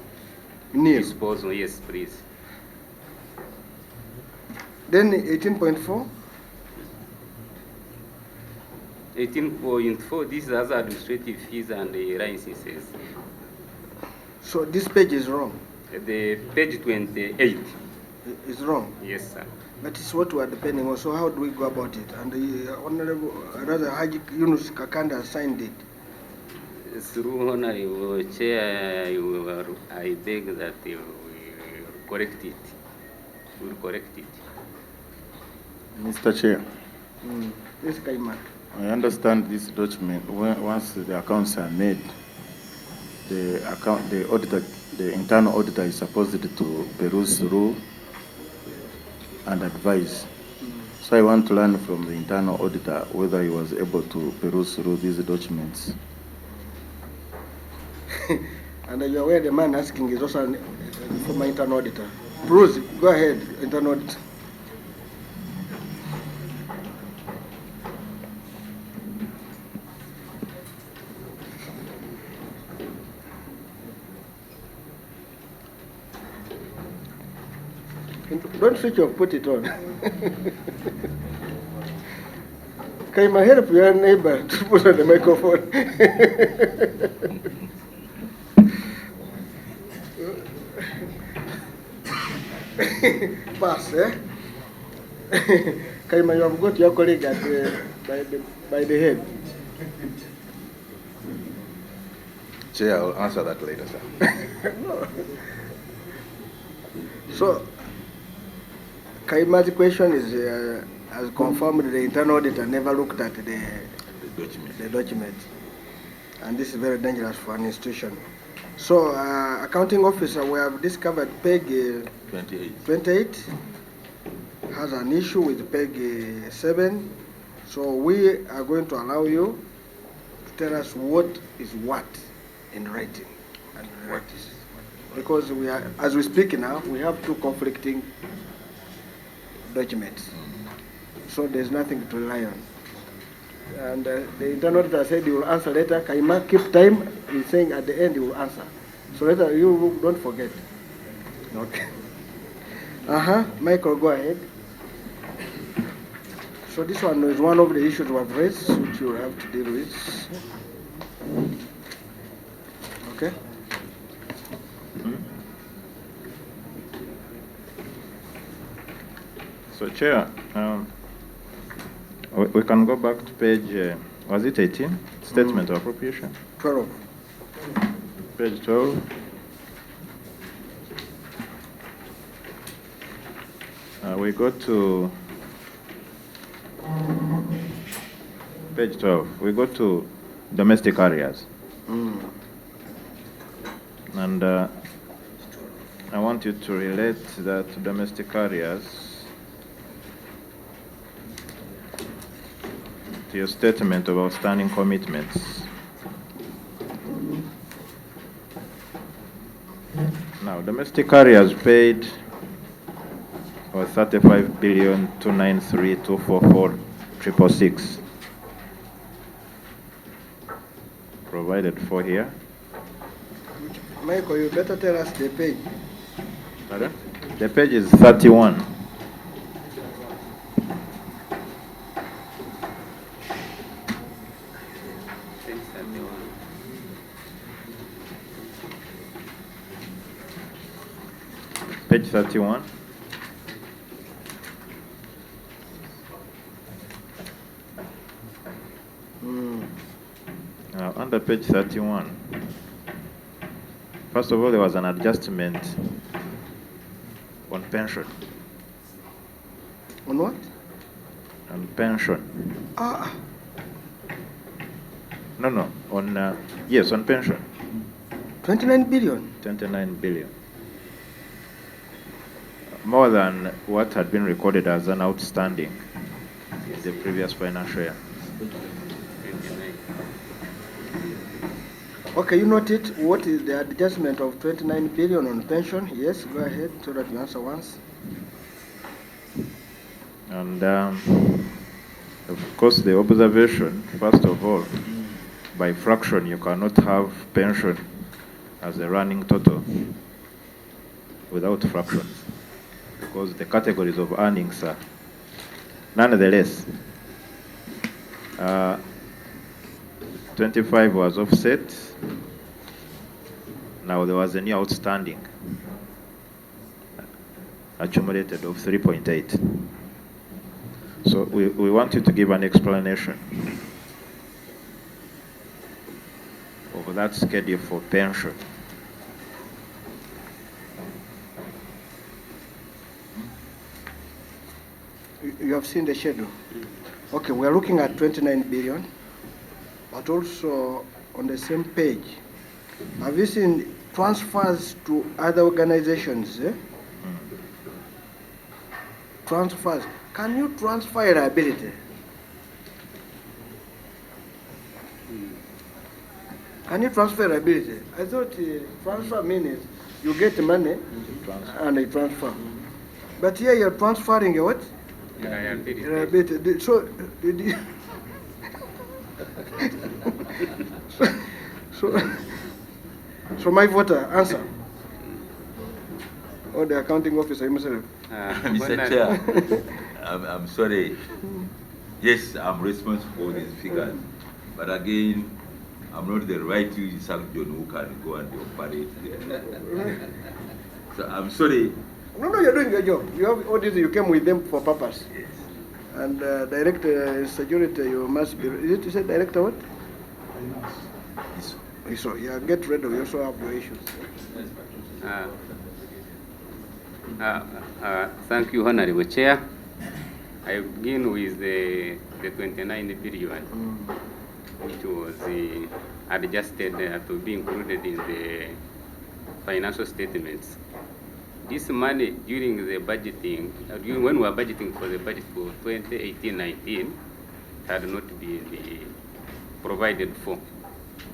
Speaker 2: New?
Speaker 8: Disposal, yes, please.
Speaker 2: Then 18.4?
Speaker 8: 18.4, this is other administrative fees and licenses.
Speaker 2: So this page is wrong?
Speaker 8: The page 28.
Speaker 2: Is wrong?
Speaker 8: Yes, sir.
Speaker 2: But it's what we are depending on, so how do we go about it? And the Honorable, rather Haji Yunus Kakanda signed it.
Speaker 8: Through Honorable Chair, I beg that you correct it. We'll correct it.
Speaker 11: Mr. Chair,
Speaker 2: Yes, Kaima.
Speaker 11: I understand this document, once the accounts are made, the internal auditor is supposed to peruse through and advise. So I want to learn from the internal auditor whether he was able to peruse through these documents.
Speaker 2: And you're aware the man asking is also a former internal auditor. Bruce, go ahead, internal auditor. Don't switch off, put it on. Can I help your neighbor to put on the microphone? Pass, eh? Kaima, you have got your colleague at by the head.
Speaker 12: Chair, I'll answer that later, sir.
Speaker 2: No. So, Kaima's question is has confirmed the internal auditor never looked at the document. And this is very dangerous for an institution. So, accounting officer, we have discovered page 28 has an issue with page 7. So we are going to allow you to tell us what is what in writing and what is, because we are, as we speak now, we have two conflicting documents. So there's nothing to rely on. And the internal auditor said he will answer later. Kaima, keep time. He's saying at the end he will answer. So later you don't forget. Okay. Michael, go ahead. So this one is one of the issues we have raised, which you have to deal with. Okay.
Speaker 7: So, Chair, we can go back to page, was it 18? Statement of appropriation?
Speaker 2: 12.
Speaker 7: Page 12. We go to page 12. We go to domestic areas. And I want you to relate that to domestic areas to your statement of outstanding commitments. Now, domestic areas paid was 35,293,244,666. Provided for here.
Speaker 2: Michael, you better tell us the page.
Speaker 7: Pardon? The page is 31. Page 31. Under page 31, first of all, there was an adjustment on pension.
Speaker 2: On what?
Speaker 7: On pension. No, on, yes, on pension.
Speaker 2: 29 billion?
Speaker 7: 29 billion. More than what had been recorded as an outstanding in the previous financial year.
Speaker 2: Okay, you note it. What is the adjustment of 29 billion on pension? Yes, go ahead so that you answer once.
Speaker 7: And of course, the observation, first of all, by fraction, you cannot have pension as a running total without fractions, because the categories of earnings are nonetheless. 25 was offset. Now there was a new outstanding accumulated of 3.8. So we want you to give an explanation of that schedule for pension.
Speaker 2: You have seen the schedule. Okay, we are looking at 29 billion, but also on the same page, have you seen transfers to other organizations? Transfers. Can you transfer a liability? Can you transfer a liability? I thought transfer means you get money and you transfer. But here you're transferring a what? Liability. So, did you so my voter, answer. Or the accounting officer himself.
Speaker 1: Mr. Chair, I'm sorry. Yes, I'm responsible for these figures. But again, I'm not the right to insult John who can go and operate there. So I'm sorry.
Speaker 2: No, you're doing your job. You have all this, you came with them for purpose. Yes. And director security, you must be, is it you said director what? So yeah, get ready, you also have your issues.
Speaker 8: Thank you, Honorable Chair. I begin with the 29 billion, which was adjusted to be included in the financial statements. This money during the budgeting, when we were budgeting for the budget for 2018-19, had not been provided for,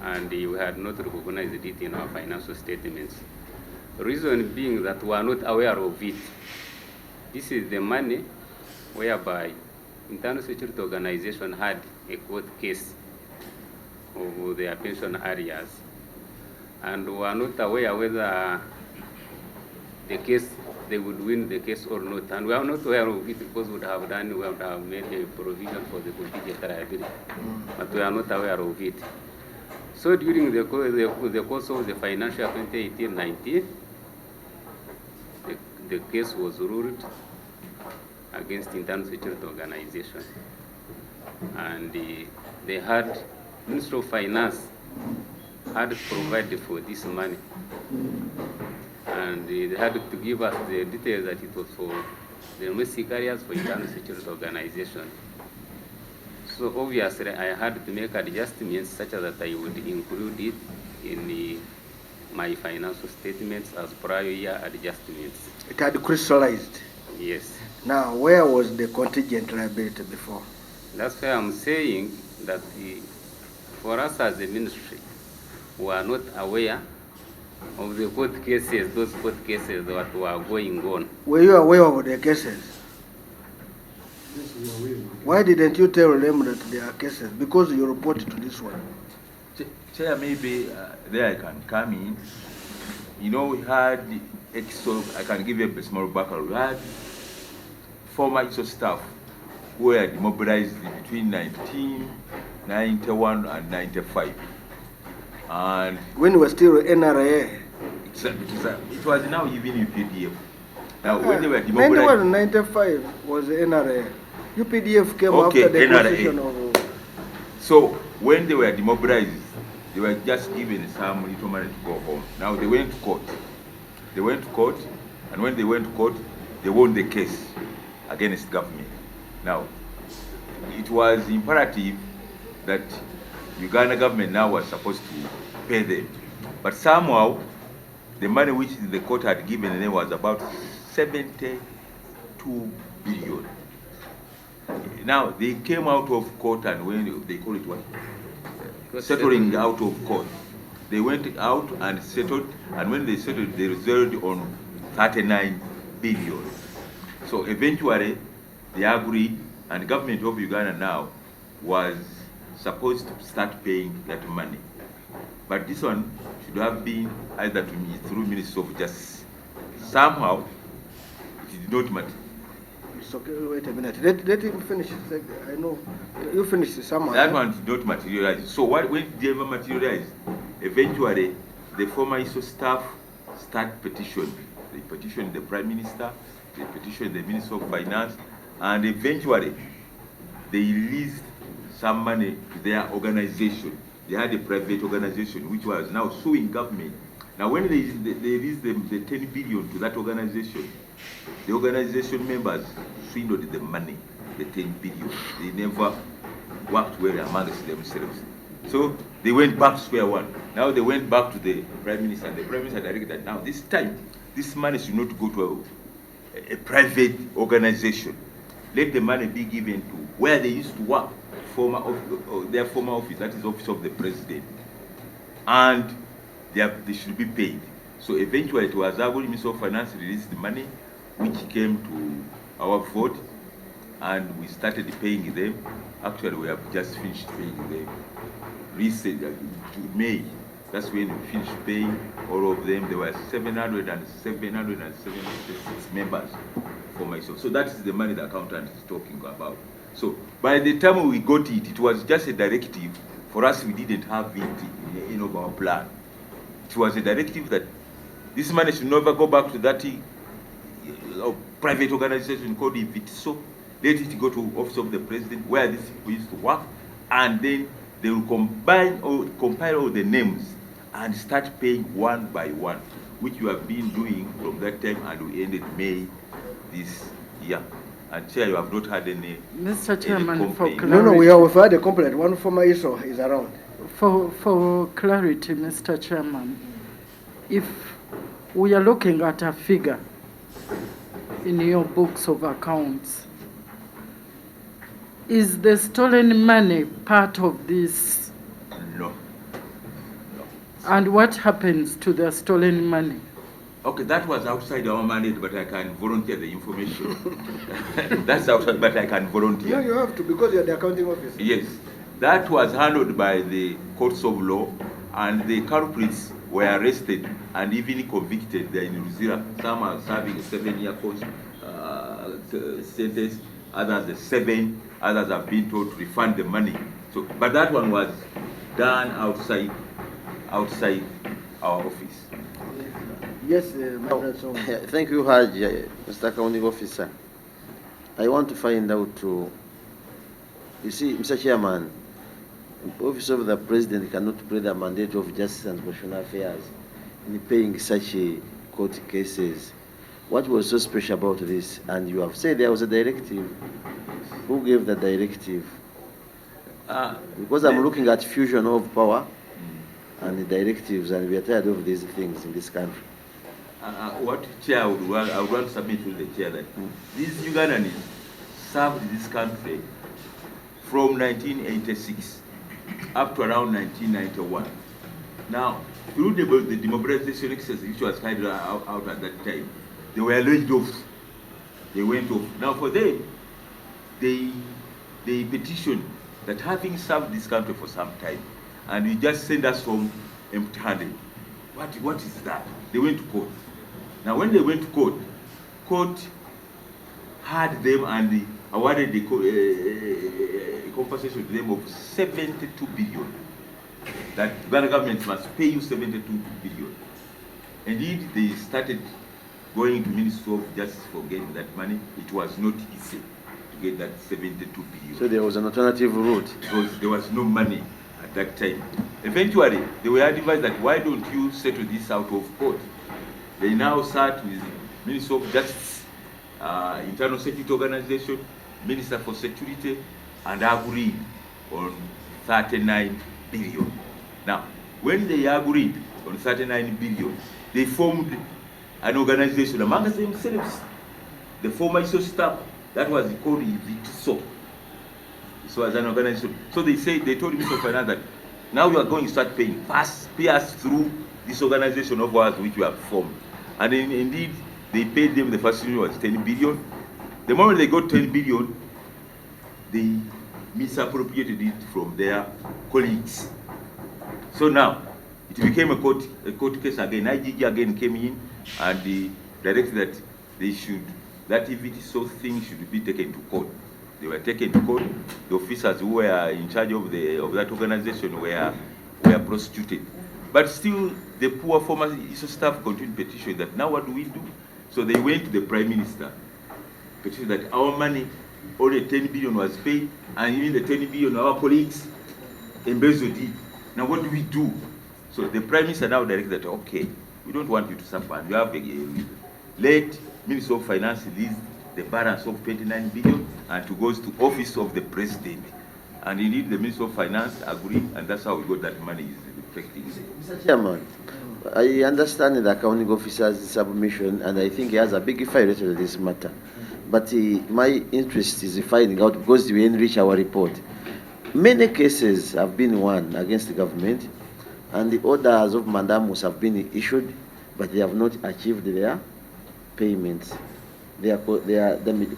Speaker 8: and we had not recognized it in our financial statements. The reason being that we are not aware of it. This is the money whereby Internal Security Organization had a court case of their pension areas, and we are not aware whether the case, they would win the case or not, and we are not aware of it because we would have made a provision for the contingent liability, but we are not aware of it. So during the course of the financial 2018-19, the case was ruled against Internal Security Organization, and they had, Ministry of Finance had to provide for this money, and they had to give us the details that it was for the domestic areas for Internal Security Organization. So obviously I had to make adjustments such that I would include it in my financial statements as prior year adjustments.
Speaker 2: It had crystallized.
Speaker 8: Yes.
Speaker 2: Now, where was the contingent liability before?
Speaker 8: That's why I'm saying that for us as a ministry, we are not aware of the court cases, those court cases that were going on.
Speaker 2: Were you aware of the cases? Why didn't you tell them that there are cases? Because you reported to this one.
Speaker 1: Chair, maybe there I can come in. You know, we had I can give you a small background. We had former ISO staff who were demobilized between 1991 and 95. And
Speaker 2: when we were still NRA?
Speaker 1: It was now even UPDF. Now, when they were demobilized...
Speaker 2: 91 and 95 was NRA. UPDF came after the position of...
Speaker 1: So, when they were demobilized, they were just given some little money to go home. Now, they went to court. They went to court, and when they went to court, they won the case against government. Now, it was imperative that Uganda government now was supposed to pay them. But somehow, the money which the court had given them was about 72 billion. Now, they came out of court, and when they call it what? Settling out of court. They went out and settled, and when they settled, they reserved on 39 billion. So eventually, they agreed, and the government of Uganda now was supposed to start paying that money. But this one should have been either to me through Ministry of Justice. Somehow, it did not matter.
Speaker 2: It's okay, wait a minute. Let him finish. I know. You finished somehow.
Speaker 1: That one did not materialize. So when it never materialized, eventually, the former ISO staff start petition. They petitioned the Prime Minister, they petitioned the Minister of Finance, and eventually, they released some money to their organization. They had a private organization which was now suing government. Now, when they released the 10 billion to that organization, the organization members swindled the money, the 10 billion. They never worked well amongst themselves. So they went back to square one. Now they went back to the Prime Minister, and the Prime Minister directed that now this time, this money should not go to a private organization. Let the money be given to where they used to work, their former office, that is office of the president. And they should be paid. So eventually it was our Minister of Finance released the money, which came to our vote, and we started paying them. Actually, we have just finished paying them. Recently, May, that's when we finished paying all of them. There were 776 members for myself. So that is the money the accountant is talking about. So by the time we got it, it was just a directive. For us, we didn't have it in our plan. It was a directive that this money should never go back to that private organization called IVITSO. Let it go to office of the president where this people used to work, and then they will compile all the names and start paying one by one, which we have been doing from that time, and we ended May this year. And Chair, you have not had any.
Speaker 10: Mr. Chairman, for
Speaker 1: complaint.
Speaker 10: clarity.
Speaker 2: we've had a complaint. One former ISO is around.
Speaker 10: For clarity, Mr. Chairman, if we are looking at a figure in your books of accounts, is the stolen money part of this?
Speaker 1: No.
Speaker 10: And what happens to the stolen money?
Speaker 1: Okay, that was outside our mandate, but I can volunteer the information. That's outside, but I can volunteer.
Speaker 2: No, you have to, because you're the accounting officer.
Speaker 1: Yes, that was handled by the courts of law, and the culprits were arrested and even convicted. They're in Luzira. Some are serving a 7-year course sentence, others a 7, others have been told to refund the money. So, but that one was done outside our office.
Speaker 2: Yes,
Speaker 13: Thank you, Haj, Mr. Accounting Officer. I want to find out, you see, Mr. Chairman, the Office of the President cannot play the mandate of Justice and Constitutional Affairs in paying such court cases. What was so special about this? And you have said there was a directive. Who gave the directive? Because I'm looking at fusion of power and the directives, and we are tired of these things in this country.
Speaker 1: What Chair I would want to submit to the Chair that these Ugandans served this country from 1986 up to around 1991. Now, through the demobilization exercise which was carried out at that time, they were laid off. They went off. Now, for them, they petitioned that having served this country for some time, and you just send us home empty-handed. What is that? They went to court. Now, when they went to court, court had them and they awarded the compensation to them of 72 billion. That Uganda government must pay you 72 billion. Indeed, they started going to Ministry of Justice for getting that money. It was not easy to get that 72 billion.
Speaker 13: So there was an alternative route.
Speaker 1: Because there was no money at that time. Eventually, they were advised that why don't you settle this out of court? They now sat with Minister of Justice, Internal Security Organization, Minister for Security, and agreed on 39 billion. Now, when they agreed on 39 billion, they formed an organization among themselves. The former ISO staff, that was called ISO. So as an organization. So they told Minister of Finance that now you are going to start paying. Pay us through this organization of ours which we have formed. And indeed, they paid them, the first year was 10 billion. The moment they got 10 billion, they misappropriated it from their colleagues. So now, it became a court case again. IGG again came in and they directed that that if it is so, things should be taken to court. They were taken to court. The officers who were in charge of that organization were prosecuted. But still, the poor former ISO staff continued petitioning that now what do we do? So they went to the Prime Minister, petitioned that our money, only 10 billion was paid, and even the 10 billion our colleagues embezzled it. Now what do we do? So the Prime Minister now directed that, okay, we don't want you to suffer. And you have let Minister of Finance release the balance of 29 billion and to goes to Office of the President. And indeed, the Minister of Finance agreed, and that's how we got that money is reflecting.
Speaker 13: Mr. Chairman, I understand the accounting officer's submission, and I think he has a big file related to this matter. But my interest is finding out, because we enrich our report. Many cases have been won against the government, and the orders of mandamus have been issued, but they have not achieved their payments, their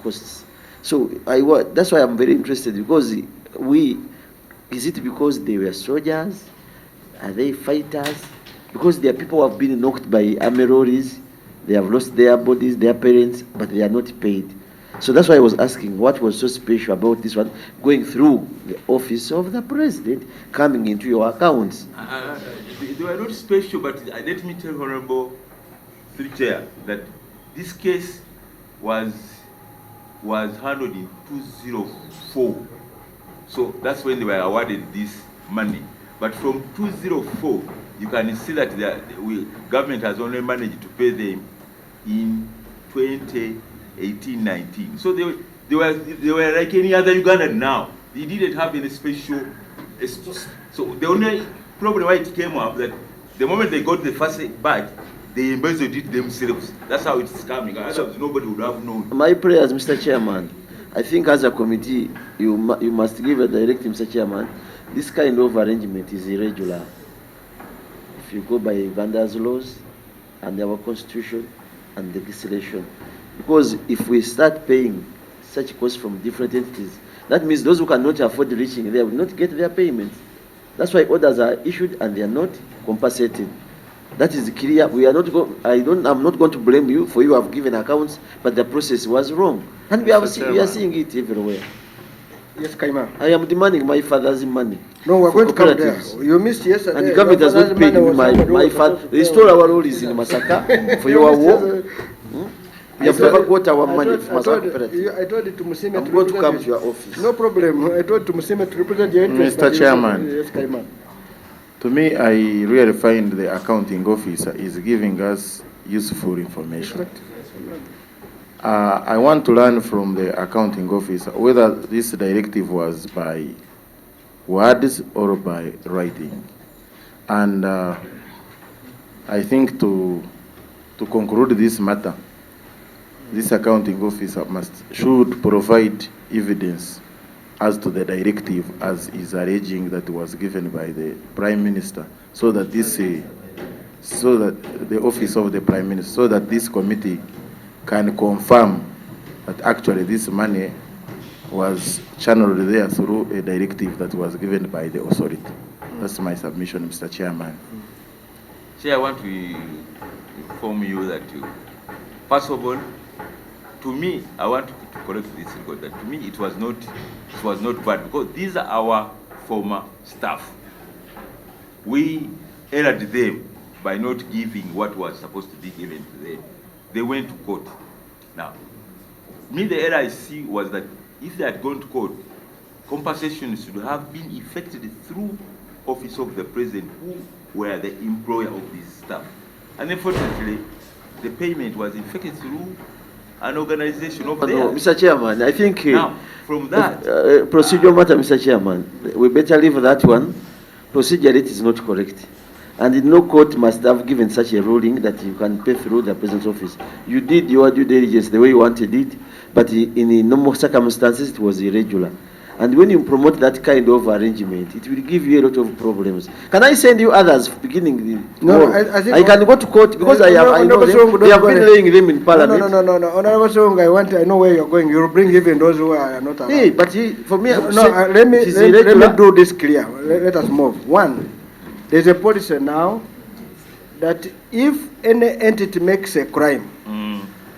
Speaker 13: costs. So that's why I'm very interested, because is it because they were soldiers? Are they fighters? Because there are people who have been knocked by armories, they have lost their bodies, their parents, but they are not paid. So that's why I was asking what was so special about this one, going through the Office of the President, coming into your accounts.
Speaker 1: They were not special, but let me tell Honorable Chair that this case was handled in 2004. So that's when they were awarded this money. But from 2004, you can see that the government has only managed to pay them in 2018-19. So They were like any other Ugandan now. They didn't have any special. So the only problem why it came up that the moment they got the first badge, they embezzled it themselves. That's how it's coming. Otherwise, nobody would have known.
Speaker 13: My prayers, Mr. Chairman. I think as a committee, you must give a directive, Mr. Chairman. This kind of arrangement is irregular. If you go by Uganda's laws and our constitution and legislation, because if we start paying such costs from different entities, that means those who cannot afford reaching there will not get their payments. That's why orders are issued and they are not compensated. That is clear. We are not I'm not going to blame you for you have given accounts, but the process was wrong. And we are seeing it everywhere.
Speaker 2: Yes, Kaima.
Speaker 13: I am demanding my father's money.
Speaker 2: No, we're going to come there. You missed yesterday.
Speaker 13: And the government has not paid me my father. Restore our role is in Masaka for your war. We have never got our money from Masaka cooperative.
Speaker 2: I told it to Musime.
Speaker 13: I'm going to come to your office.
Speaker 2: No problem. I told to Musime to represent your interest.
Speaker 11: Mr. Chairman.
Speaker 2: Yes, Kaima.
Speaker 11: To me, I really find the accounting officer is giving us useful information. I want to learn from the accounting officer whether this directive was by words or by writing. And I think to conclude this matter, this accounting officer should provide evidence as to the directive as is alleging that was given by the Prime Minister, so that the office of the Prime Minister, so that this committee can confirm that actually this money was channeled there through a directive that was given by the authority. That's my submission, Mr. Chairman.
Speaker 1: Chair, I want to inform you that, first of all, to me, I want to correct this record that to me it was not bad, because these are our former staff. We erred them by not giving what was supposed to be given to them. They went to court. Now, me, the error I see was that if they had gone to court, compensation should have been effected through office of the president, who were the employer of this staff. And unfortunately, the payment was effected through an organization of theirs.
Speaker 13: Mr. Chairman, I think
Speaker 1: now, from that
Speaker 13: procedural matter, Mr. Chairman, we better leave that one. Procedurally, it is not correct. And no court must have given such a ruling that you can pay through the president's office. You did your due diligence the way you wanted it, but in normal circumstances, it was irregular. And when you promote that kind of arrangement, it will give you a lot of problems. Can I send you others beginning?
Speaker 2: No, I think
Speaker 13: I can go to court because I know them. They have been laying them in parliament.
Speaker 2: No. Honorable Song, I know where you're going. You'll bring even those who are not allowed.
Speaker 13: Hey, but for me,
Speaker 2: let me do this clear. Let us move. One, there's a policy now that if any entity makes a crime,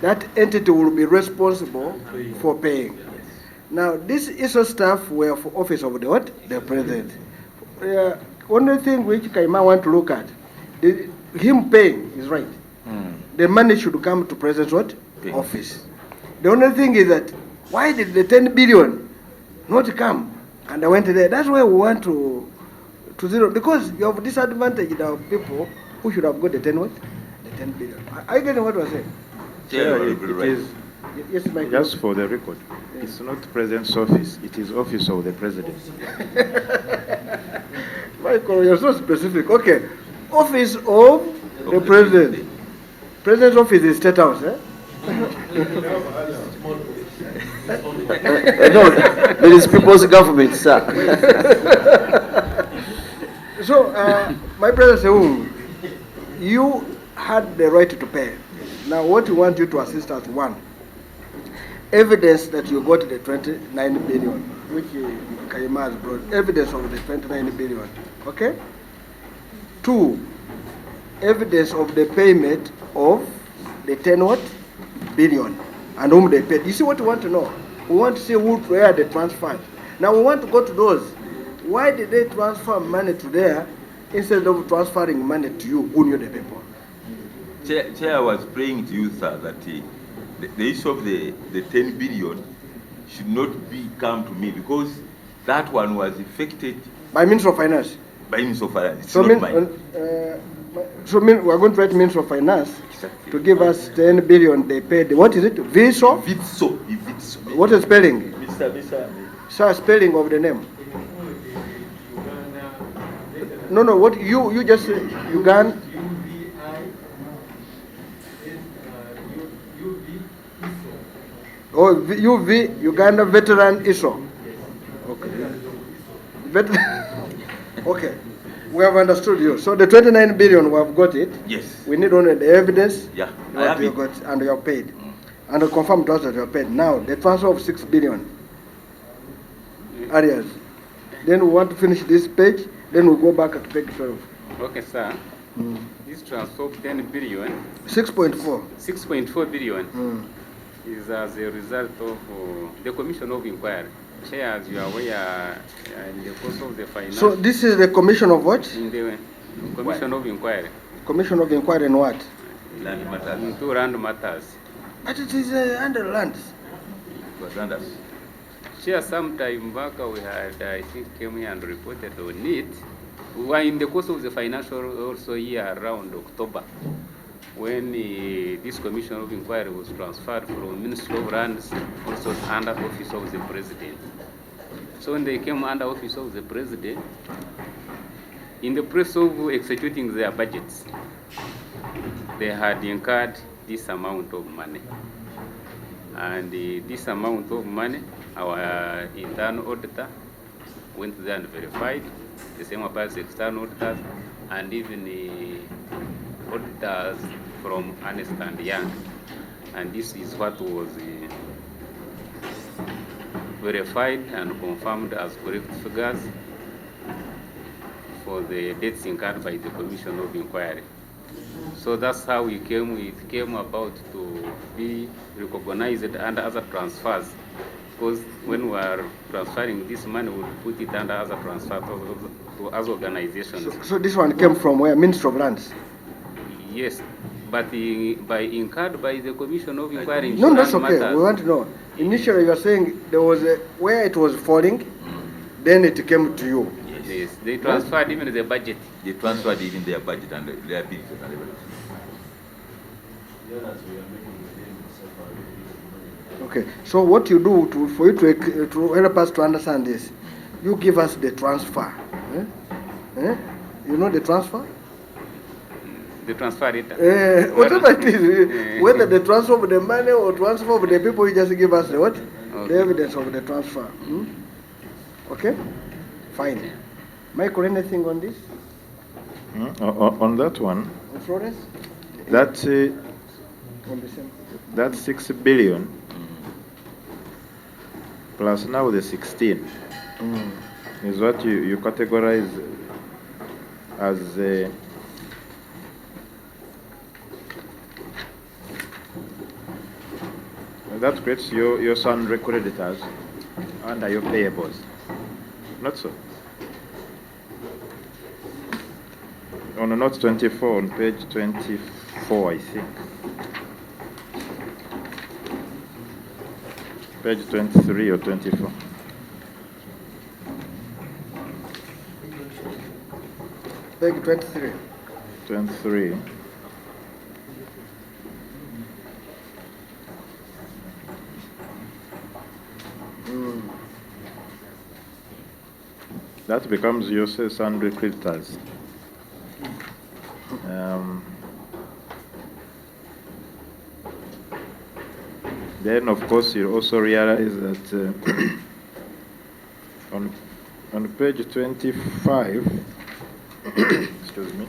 Speaker 2: that entity will be responsible for paying. Now, this ISO staff were for office of the what? The president. Only thing which Kaima want to look at, him paying is right. The money should come to president's what? Office. The only thing is that, why did the 10 billion not come? And I went there. That's why we want to zero, because you have disadvantaged our people who should have got the 10 what? The 10 billion. Are you getting what we're saying?
Speaker 7: Yeah, it is.
Speaker 2: Yes, Michael.
Speaker 7: Just for the record, it's not President's office, it is office of the President.
Speaker 2: Michael, you're so specific. Okay. Office of the President. President's office is State House, eh?
Speaker 13: No, there is people's government, sir.
Speaker 2: So, my brother Seung, you had the right to pay. Now, what we want you to assist us, one, evidence that you got the 29 billion, which Kaima has brought, evidence of the 29 billion, okay? Two, evidence of the payment of the 10 what? Billion, and whom they paid. You see what we want to know? We want to see where they transferred. Now we want to go to those. Why did they transfer money to there instead of transferring money to you who knew the people?
Speaker 1: Chair, I was praying to you, sir, that the issue of the 10 billion should not come to me, because that one was effected
Speaker 2: by means of finance.
Speaker 1: By means of finance. It's
Speaker 2: so
Speaker 1: not mine.
Speaker 2: We're going to write means of finance to give us 10 billion. They paid. What is it? Vitso. What is spelling?
Speaker 1: Mr.
Speaker 2: Sir, spelling of the name. No, what you just Uganda. Oh, UV, Uganda Veteran ISO. Okay. Okay. We have understood you. So the 29 billion, we have got it.
Speaker 1: Yes.
Speaker 2: We need only the evidence.
Speaker 1: Yeah. I
Speaker 2: What
Speaker 1: have
Speaker 2: you
Speaker 1: it.
Speaker 2: got, and you are paid. And confirm to us that you are paid. Now, the transfer of 6 billion areas. Then we want to finish this page, then we go back to page 12.
Speaker 8: Okay, sir. This transfer of 10 billion,
Speaker 2: 6.4.
Speaker 8: 6.4 billion is as a result of the Commission of Inquiry. Chair, as you are aware, in the course of the finance.
Speaker 2: So this is the commission of what?
Speaker 8: In the Commission of Inquiry.
Speaker 2: Commission of inquiry in what?
Speaker 1: Land matters.
Speaker 8: Into land matters.
Speaker 2: But it is under land.
Speaker 1: It was under.
Speaker 8: Chair, some time back we had, I think, came here and reported on it. We were in the course of the financial also year around October, when this Commission of Inquiry was transferred from Ministry of Lands also under Office of the President. So when they came under Office of the President, in the process of executing their budgets, they had incurred this amount of money. And this amount of money, our internal auditor went there and verified. The same applies to external auditors and even the auditors from Ernst & Young. And this is what was verified and confirmed as correct figures for the debts incurred by the Commission of Inquiry. So that's how it came about to be recognized under other transfers, because when we are transferring this money, we put it under other transfers to other organizations.
Speaker 2: So this one came from where? Ministry of Lands?
Speaker 8: Yes, but incurred by the Commission of Inquiry.
Speaker 2: No, that's okay.
Speaker 8: Matters.
Speaker 2: We want to know. Initially, you are saying there was where it was falling, then it came to you.
Speaker 8: Yes, they transferred even the budget.
Speaker 1: They transferred even their budget and their bills and everything.
Speaker 2: Okay. So what you do for you to help us to understand this, you give us the transfer. You know the transfer?
Speaker 8: The transfer data.
Speaker 2: Whatever it is, whether the transfer of the money or transfer of the people, you just give us the what? Okay. The evidence of the transfer. Okay? Fine. Michael, anything on this?
Speaker 7: On that one,
Speaker 2: Flores?
Speaker 7: that
Speaker 2: On the same.
Speaker 7: that 6 billion plus now the 16 is what you categorize as that creates your sundry creditors under your payables. Not so. On note 24, on page 24, I think. Page 23 or 24.
Speaker 2: Page 23.
Speaker 7: 23. That becomes your sundry creditors. Then, of course, you also realize that on page 25, excuse me,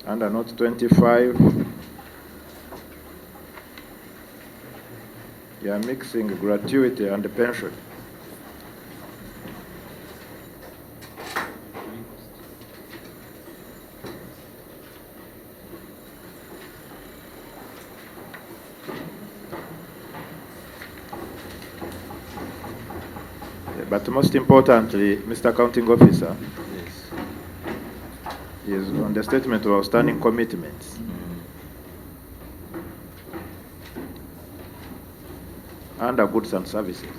Speaker 7: under note 25, you are mixing gratuity and pension. But most importantly, Mr. Accounting Officer, is on the statement of outstanding commitments. Under goods and services,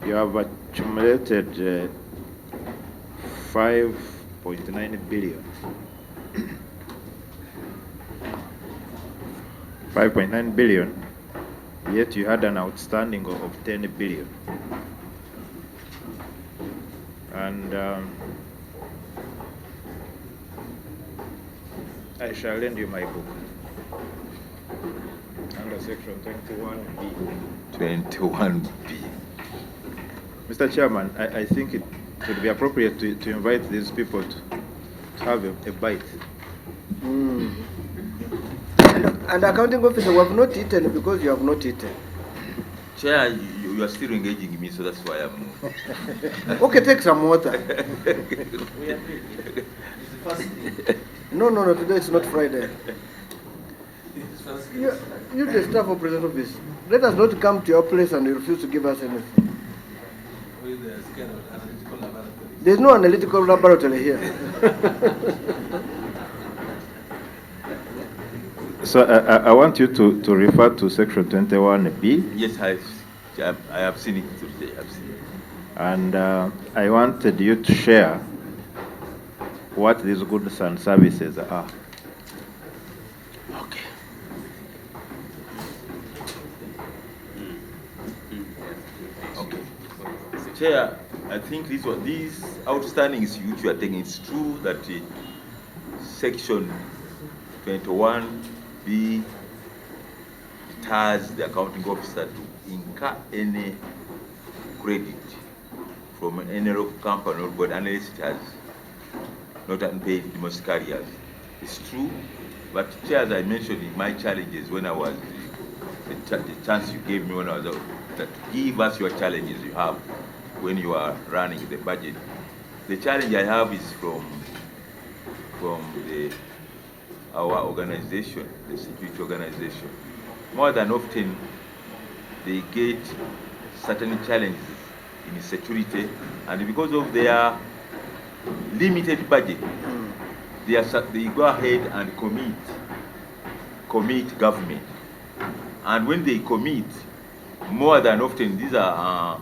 Speaker 7: you have accumulated 5.9 billion. 5.9 billion yet you had an outstanding of 10 billion. And I shall lend you my book under section 21B.
Speaker 1: 21B.
Speaker 7: Mr. Chairman, I think it would be appropriate to invite these people to have a bite.
Speaker 2: And accounting officer, we have not eaten because you have not eaten.
Speaker 1: Chair, you are still engaging me, so that's why I'm...
Speaker 2: Okay, take some water. No, today it's not Friday. You the staff of President Office, let us not come to your place and you refuse to give us anything. There's no analytical laboratory here.
Speaker 7: So I want you to refer to section 21B.
Speaker 1: Yes, I have seen it today. I've seen it.
Speaker 7: And I wanted you to share what these goods and services are.
Speaker 1: Okay. Okay. Chair, I think these outstandings which you are taking, it's true that section 21B deters the accounting officer to incur any credit from any local company or board unless it has not unpaid domestic carriers. It's true, but Chair, as I mentioned in my challenges when I was, the chance you gave me when I was out, that give us your challenges you have when you are running the budget. The challenge I have is from our organization, the security organization. More than often, they get certain challenges in security, and because of their limited budget, they go ahead and commit government. And when they commit, more than often, these are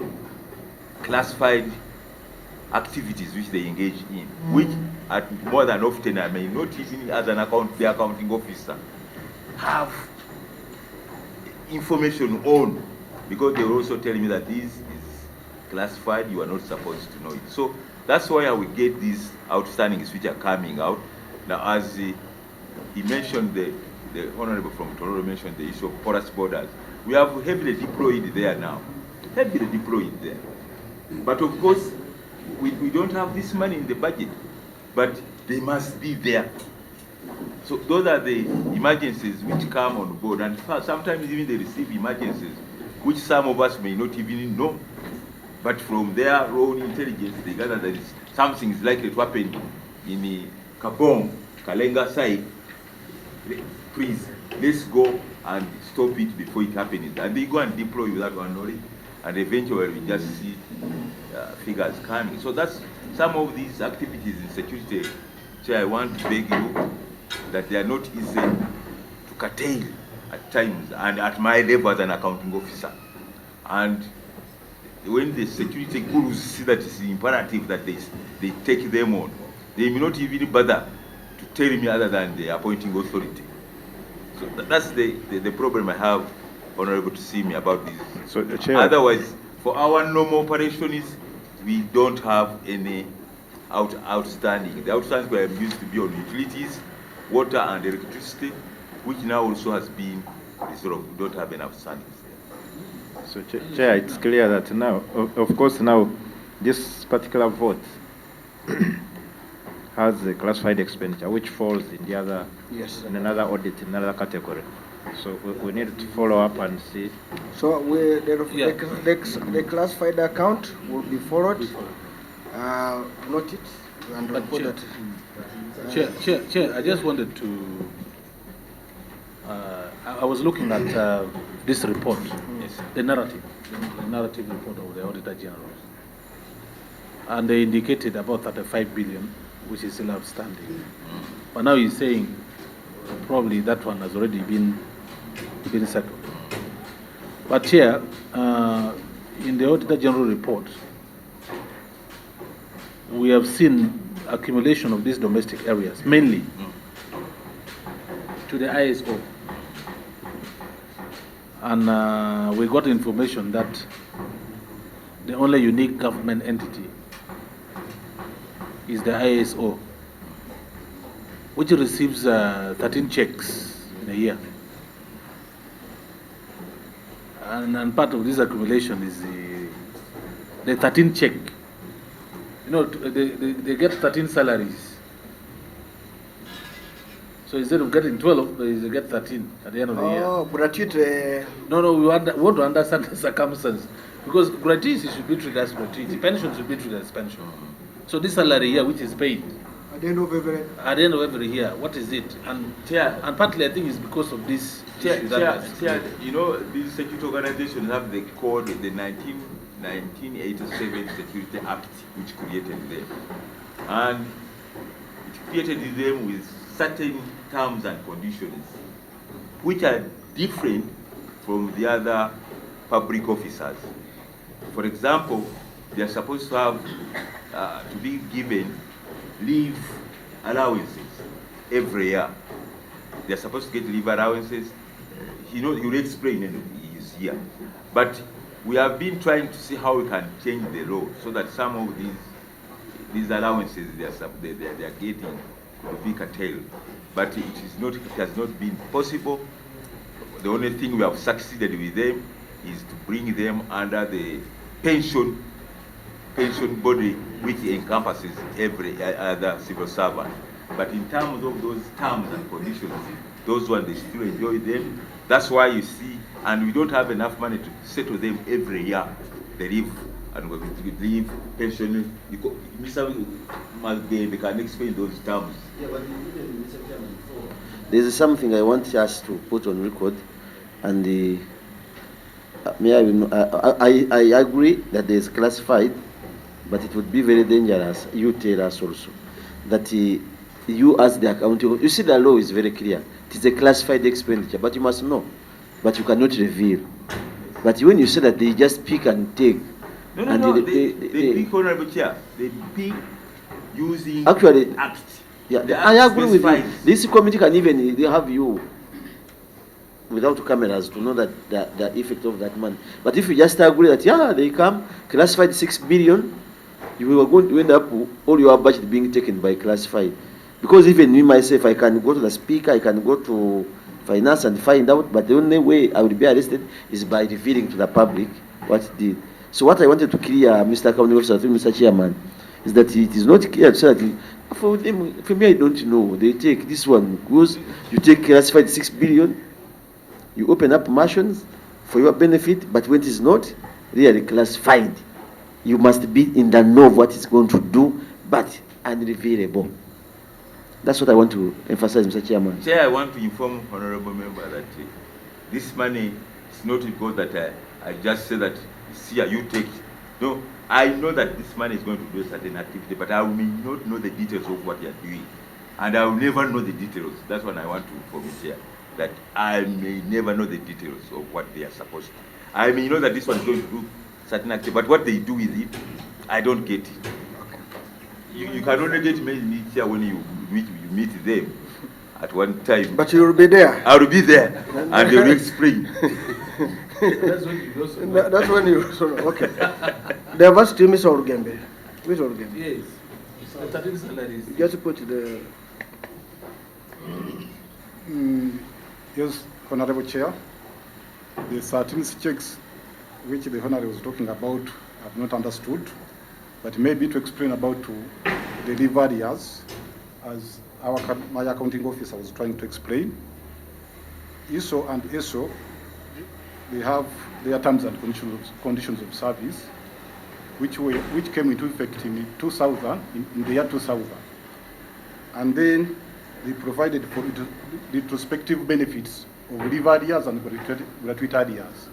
Speaker 1: classified activities which they engage in, which more than often I may not even as the accounting officer have information on, because they will also tell me that this is classified, you are not supposed to know it. So that's why I will get these outstandings which are coming out. Now, as he mentioned, the Honorable from Tororo mentioned the issue of porous borders. We have heavily deployed there now, heavily deployed there. But of course, we don't have this money in the budget, but they must be there. So those are the emergencies which come on board, and sometimes even they receive emergencies which some of us may not even know. But from their own intelligence, they gather that something is likely to happen in Kabong, Kalenga side. Please, let's go and stop it before it happens. And they go and deploy without our knowledge, and eventually we just see figures coming. So that's some of these activities in security. So I want to beg you that they are not easy to curtail at times, and at my level as an accounting officer. And when the security gurus see that it's imperative that they take them on, they may not even bother to tell me other than the appointing authority. So that's the problem I have, Honorable, to see me about this.
Speaker 7: So, Chair,
Speaker 1: otherwise, for our normal operations, we don't have any outstanding. The outstanding were used to be on utilities, water and electricity, which now also has been resolved. We don't have any outstandings there.
Speaker 7: So, Chair, it's clear that now, of course, now this particular vote has a classified expenditure, which falls in the other,
Speaker 2: yes,
Speaker 7: in another audit, in another category. So we need to follow up and see.
Speaker 2: So the classified account will be followed, noted, and report that.
Speaker 4: Chair, I just wanted to. I was looking at this report, the narrative report of the Auditor General, and they indicated about 35 billion, which is still outstanding. But now he's saying probably that one has already been settled. But Chair, in the Auditor General report, we have seen accumulation of these domestic areas, mainly to the ISO. And we got information that the only unique government entity is the ISO, which receives 13 checks in a year. And part of this accumulation is the 13 check. You know, they get 13 salaries. So instead of getting 12, they get 13 at the end of the year.
Speaker 2: Oh, gratuity.
Speaker 4: No, we want to understand the circumstance. Because gratuity should be treated as gratuity, pension should be treated as pension. So this salary here, which is paid
Speaker 2: At the end of every
Speaker 4: year, what is it? And
Speaker 1: Chair,
Speaker 4: and partly I think it's because of this.
Speaker 1: Chair,
Speaker 4: issue that
Speaker 1: Chair, you know, these security organizations have the code, the 1987 Security Act, which created them. And it created them with certain terms and conditions, which are different from the other public officers. For example, they are supposed to have, to be given leave allowances every year. They are supposed to get leave allowances. You know, you'll explain in his year. But we have been trying to see how we can change the law so that some of these allowances they are getting could be curtailed. But it has not been possible. The only thing we have succeeded with them is to bring them under the pension body, which encompasses every other civil servant. But in terms of those terms and conditions, those ones, they still enjoy them. That's why you see, and we don't have enough money to settle them every year. They leave, and we leave pension. Mr. They can explain those terms.
Speaker 13: Yeah, but there's something I want us to put on record, and I agree that there is classified, but it would be very dangerous. You tell us also that you as the accounting, you see the law is very clear. It is a classified expenditure, but you must know, but you cannot reveal. But when you say that they just pick and take,
Speaker 1: they pick, Honorable Chair, they pick using
Speaker 13: actually
Speaker 1: act.
Speaker 13: Yeah, I agree with you. This committee can even they have you without cameras to know that the effect of that money. But if you just agree that they come classified 6 billion, you are going to end up all your budget being taken by classified. Because even me myself, I can go to the speaker, I can go to finance and find out, but the only way I would be arrested is by revealing to the public what it did. So what I wanted to clear, Mr. Accounting Officer, Mr. Chairman, is that it is not clear so that for me, I don't know. They take this one goes, you take classified 6 billion, you open up machines for your benefit, but when it is not really classified, you must be in the know of what it's going to do, but unrevealable. That's what I want to emphasize, Mr. Chairman.
Speaker 1: Chair, I want to inform honorable member that this money is not because that I just say that see you take it. No, I know that this money is going to do a certain activity, but I may not know the details of what you are doing, and I will never know the details. That's what I want to inform you here, that I may never know the details of what they are supposed to. I may know that this one is going to do certain activity, but what they do with it, I don't get it. You can only get me here when you meet them at one time.
Speaker 2: But you will be there.
Speaker 1: I will be there, and they will explain.
Speaker 4: That's when you know.
Speaker 2: That's when you okay. The first team is Orugembe. Which Orugembe?
Speaker 4: Yes. The 13 salaries.
Speaker 2: Just put the.
Speaker 9: Yes, Honorable Chair. The 13 checks which the Honorable was talking about, I've not understood, but maybe to explain about to the delivered years, as my accounting officer was trying to explain. ISO and ESO, they have their terms and conditions of service, which came into effect in 2000, in the year 2000. And then they provided for retrospective benefits of delivered years and gratuited years.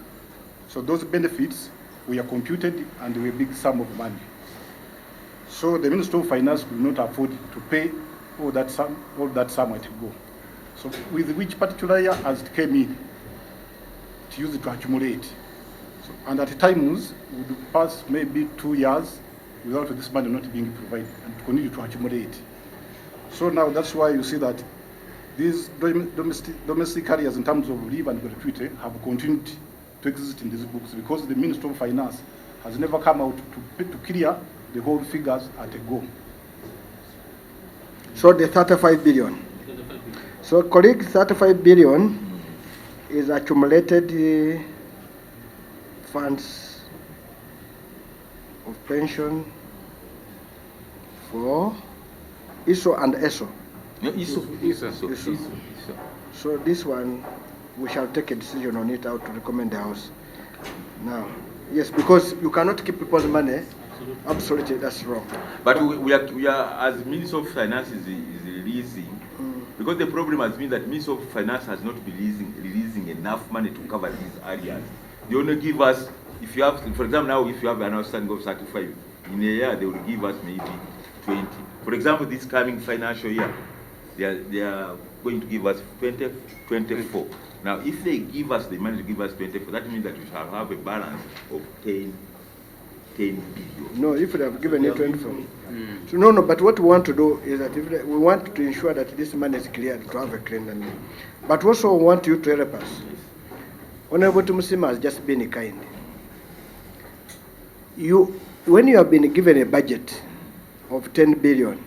Speaker 9: So those benefits were computed and they were a big sum of money. So the Minister of Finance could not afford to pay all that sum had to go. So with which particular year as it came in, to use it to accumulate. So, and at times would pass maybe 2 years without this money not being provided and continue to accumulate. So now that's why you see that these domestic carriers in terms of leave and gratuity have continued to exist in these books because the Ministry of Finance has never come out to clear the whole figures at a go.
Speaker 2: So the 35 billion. So colleague, 35 billion is accumulated funds of pension for ISO and ESO.
Speaker 1: No, ISO.
Speaker 2: So this one, we shall take a decision on it, how to recommend the House. Now, yes, because you cannot keep people's money. Absolutely, that's wrong.
Speaker 1: But we are as Minister of Finance is releasing, because the problem has been that Minister of Finance has not been releasing enough money to cover these areas. They only give us, if you have, for example, now if you have an outstanding of 35, in a year they will give us maybe 20. For example, this coming financial year, they are going to give us 24. Now, if they give us the money to give us 24, that means that we shall have a balance of 10 billion.
Speaker 2: No, if they have given you 24. So no, but what we want to do is that if we want to ensure that this money is cleared to have a clean and but also want you to help us. Honorable Tumusima has just been kind. When you have been given a budget of 10 billion,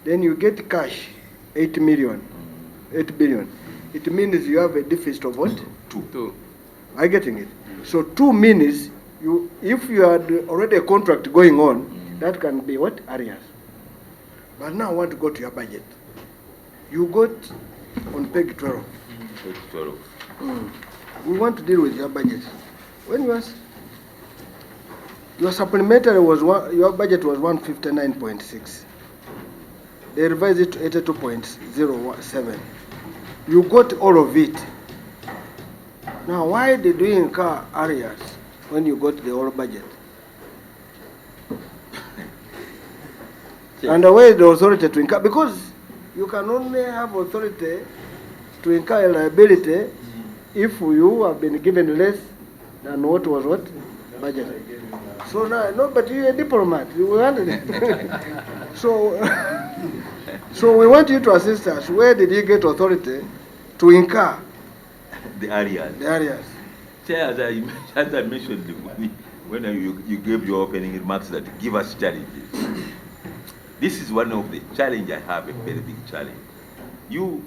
Speaker 2: then you get cash 8 billion. It means you have a deficit of what?
Speaker 8: 2.
Speaker 2: Are you getting it? So 2 means if you had already a contract going on, that can be what? Arrears. But now I want to go to your budget. You got on page 12.
Speaker 1: Page 12.
Speaker 2: We want to deal with your budget. When your supplementary was your budget was 159.6. They revised it to 82.07. You got all of it. Now, why did you incur arrears when you got the whole budget? And where is the authority to incur? Because you can only have authority to incur a liability if you have been given less than what was budgeted. So now, no, but you're a diplomat. You wanted it. So we want you to assist us. Where did you get authority to incur
Speaker 1: the areas?
Speaker 2: The areas.
Speaker 1: Chair, as I mentioned when you gave your opening remarks that give us challenges. This is one of the challenges I have, a very big challenge. You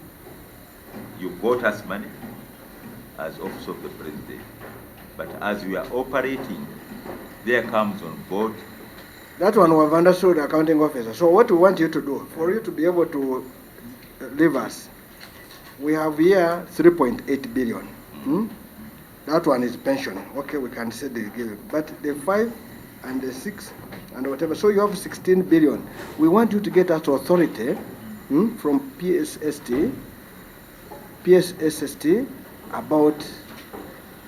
Speaker 1: bought us money as Office of the President, but as we are operating, there comes on board.
Speaker 2: That one we have understood, accounting officer. So what we want you to do, for you to be able to leave us, we have here 3.8 billion. That one is pension. Okay, we can say they give it. But the 5 and the 6 and whatever, so you have 16 billion. We want you to get us authority from PSST about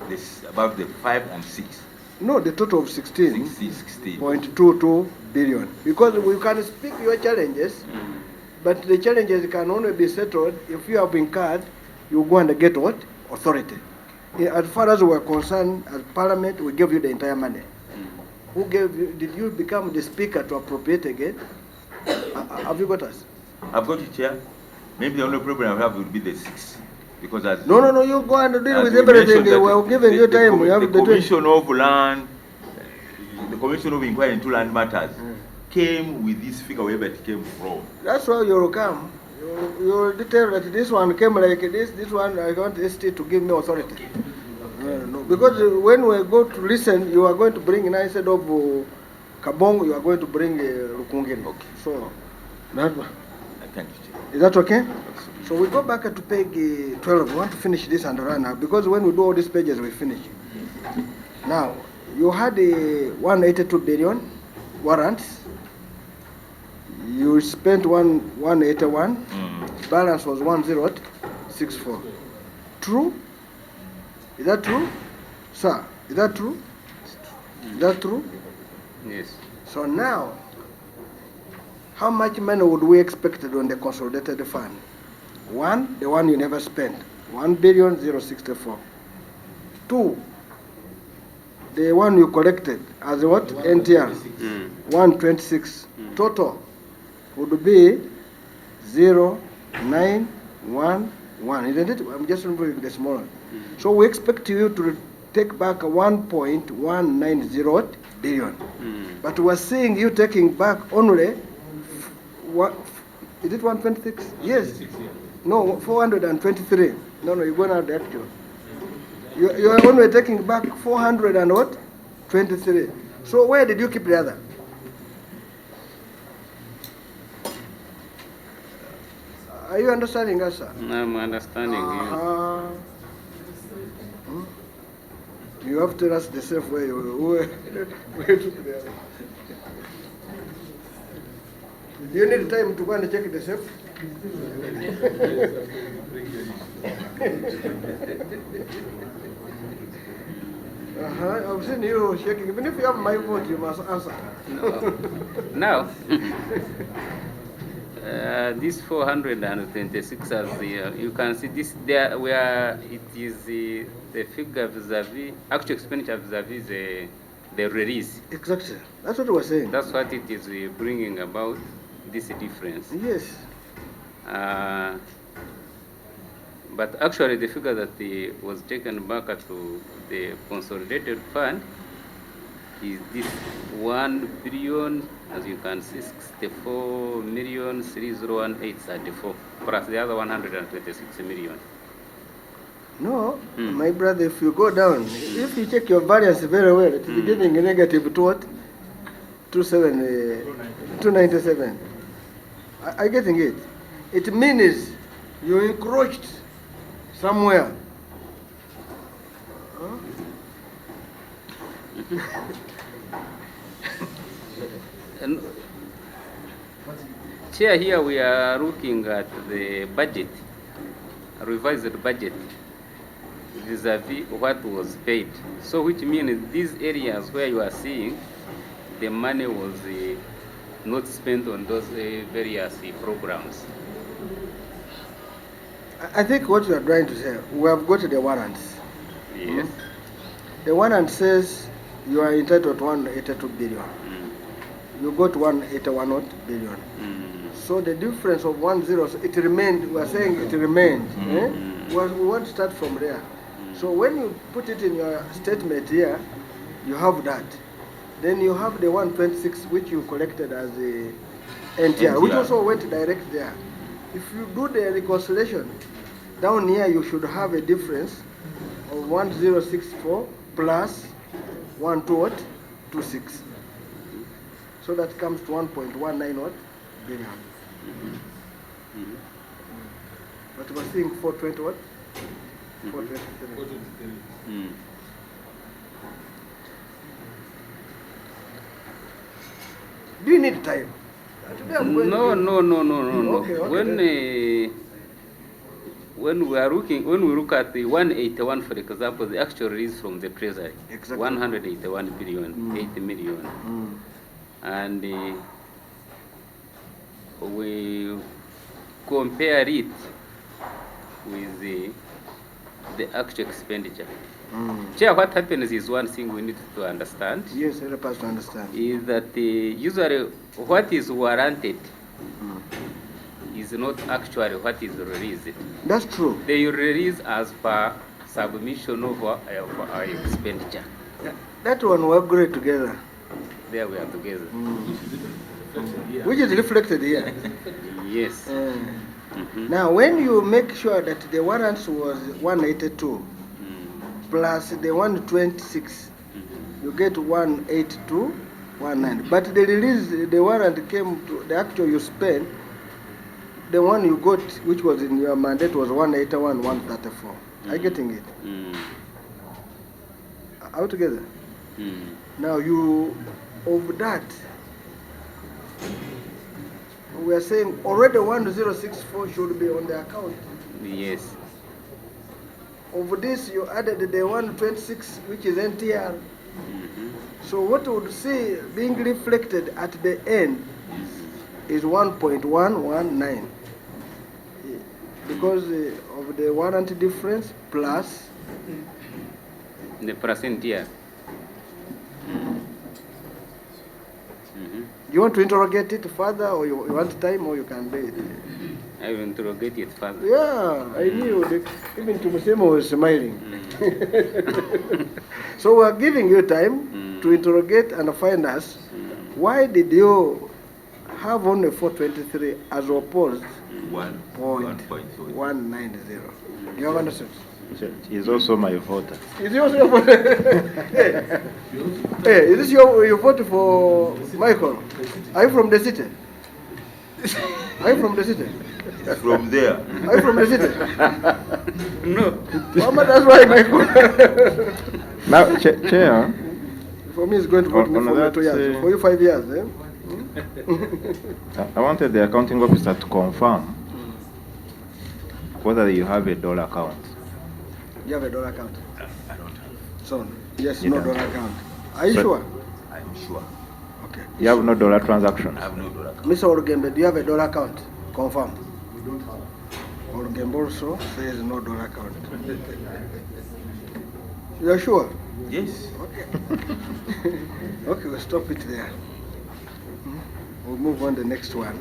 Speaker 1: this, about the 5 and 6.
Speaker 2: No, the total of 16.22 billion. Because we can speak your challenges, but the challenges can only be settled if you have incurred, you go and get what? Authority. As far as we are concerned, as Parliament, we gave you the entire money. Who gave you? Did you become the speaker to appropriate again? Have you got us?
Speaker 1: I've got it, Chair. Maybe the only problem I have will be the 6. Because as
Speaker 2: no, you go and deal with everything. We're giving you time. We have
Speaker 1: the Commission of Land, the Commission of Inquiry into Land Matters came with this figure wherever it came from.
Speaker 2: That's why you'll come. You'll detail that this one came like this one I want ST to give me authority. No, because when we go to listen, you are going to bring, instead of Kabong, you are going to bring Rukungiri.
Speaker 1: Okay.
Speaker 2: So, that one.
Speaker 1: Thank you, Chair.
Speaker 2: Is that okay? So we go back to page 12. We want to finish this and run out, because when we do all these pages, we finish. Now, you had a 182 billion warrants. You spent 181. Balance was 1064. True? Is that true? Sir, is that true? Is that true?
Speaker 8: Yes.
Speaker 2: So now, how much money would we expect on the consolidated fund? One, the one you never spent, 1,064. Two, the one you collected as what? NTR, 126. Total would be 0,9 1, isn't it? I'm just removing the small one. So we expect you to take back 1.190 billion. But we're seeing you taking back only, what, is it 126? Yes. No, 423. No, you're going out the actual. You are only taking back 400 and what? 23. So where did you keep the other? Are you understanding us, sir?
Speaker 8: I'm understanding you.
Speaker 2: You have to tell us the safe way. Where took the other? Do you need time to go and check the safe? I've seen you shaking. Even if you have my vote, you must answer.
Speaker 8: Now, this 426, as you can see, this there where it is the figure vis-a-vis actual expenditure vis-a-vis the release.
Speaker 2: Exactly. That's what we're saying.
Speaker 8: That's what it is bringing about this difference.
Speaker 2: Yes.
Speaker 8: But actually, the figure that was taken back to the consolidated fund is this 1 billion, as you can see, 64,301,834, plus the other 126 million.
Speaker 2: No, my brother, if you go down, if you check your variance very well, it's getting negative to what? 297. I getting it. It means you encroached somewhere. Huh?
Speaker 8: And Chair, here we are looking at the budget, revised budget, vis-a-vis what was paid. So which means these areas where you are seeing the money was not spent on those various programs.
Speaker 2: I think what you are trying to say, we have got the warrants.
Speaker 8: Yes.
Speaker 2: The warrant says you are entitled to 182 billion. You got 181 billion. So the difference of 10, it remained, we are saying it remained. We want to start from there. So when you put it in your statement here, you have that. Then you have the 126 which you collected as the NTR, which also went direct there. If you do the reconciliation, down here you should have a difference of 1064 plus 1226. So that comes to 1.19 billion. But we're seeing 420 what? 423. Do you need time?
Speaker 8: No.
Speaker 2: Okay.
Speaker 8: When we look at the 181, for example, the actual release from the treasury, 181 billion, 80 million, and we compare it with the actual expenditure. Chair, what happens is one thing we need to understand.
Speaker 2: Yes, help us to understand.
Speaker 8: Is that usually what is warranted is not actually what is released.
Speaker 2: That's true.
Speaker 8: They release as per submission of our expenditure.
Speaker 2: That one we agree together.
Speaker 8: There we are together.
Speaker 2: Which is reflected here.
Speaker 8: Yes.
Speaker 2: Now, when you make sure that the warrants was 182 plus the 126, you get 18219. But the release, the warrant came to the actual you spent. The one you got, which was in your mandate, was 181 134. Are you getting it? All together. Now you of that. We are saying already 1064 should be on the account.
Speaker 8: Yes.
Speaker 2: Over this, you added the 126, which is NTR. So what you would see being reflected at the end is 1.119 because of the warranty difference plus
Speaker 8: the percent here.
Speaker 2: You want to interrogate it further, or you want time, or you can do it?
Speaker 8: I will interrogate it further.
Speaker 2: Yeah, I knew that even Tumusemo was smiling. So we are giving you time to interrogate and find us why did you have only 423 as opposed 1.190. You have understood?
Speaker 7: He's also my voter.
Speaker 2: Is he also your vote? Hey, is this your vote for Michael? Are you from the city? Are you from the city?
Speaker 1: From there.
Speaker 2: Are you from the city?
Speaker 8: No.
Speaker 2: Mama, that's why Michael.
Speaker 7: Now, Chair.
Speaker 2: For me, it's going to vote me
Speaker 7: on
Speaker 2: for
Speaker 7: that,
Speaker 2: 2 years. For you, 5 years. Eh?
Speaker 7: I wanted the accounting officer to confirm whether you have a dollar account.
Speaker 2: You have a dollar account?
Speaker 1: I don't have.
Speaker 2: Son, yes,
Speaker 7: You
Speaker 2: no
Speaker 7: don't.
Speaker 2: dollar account. Are you
Speaker 7: So-
Speaker 2: sure?
Speaker 1: I'm sure.
Speaker 2: Okay.
Speaker 7: You have no dollar transactions.
Speaker 1: I have no dollar account.
Speaker 2: Mr. Orugembe, do you have a dollar account? Confirm. We don't have. Orugembe also says no dollar account. You are sure?
Speaker 1: Yes.
Speaker 2: Okay. Okay, we'll stop it there. We'll move on to the next one.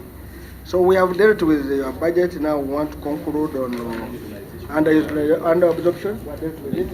Speaker 2: So we have dealt with your budget. Now we want to conclude on under absorption. We are dealt with it.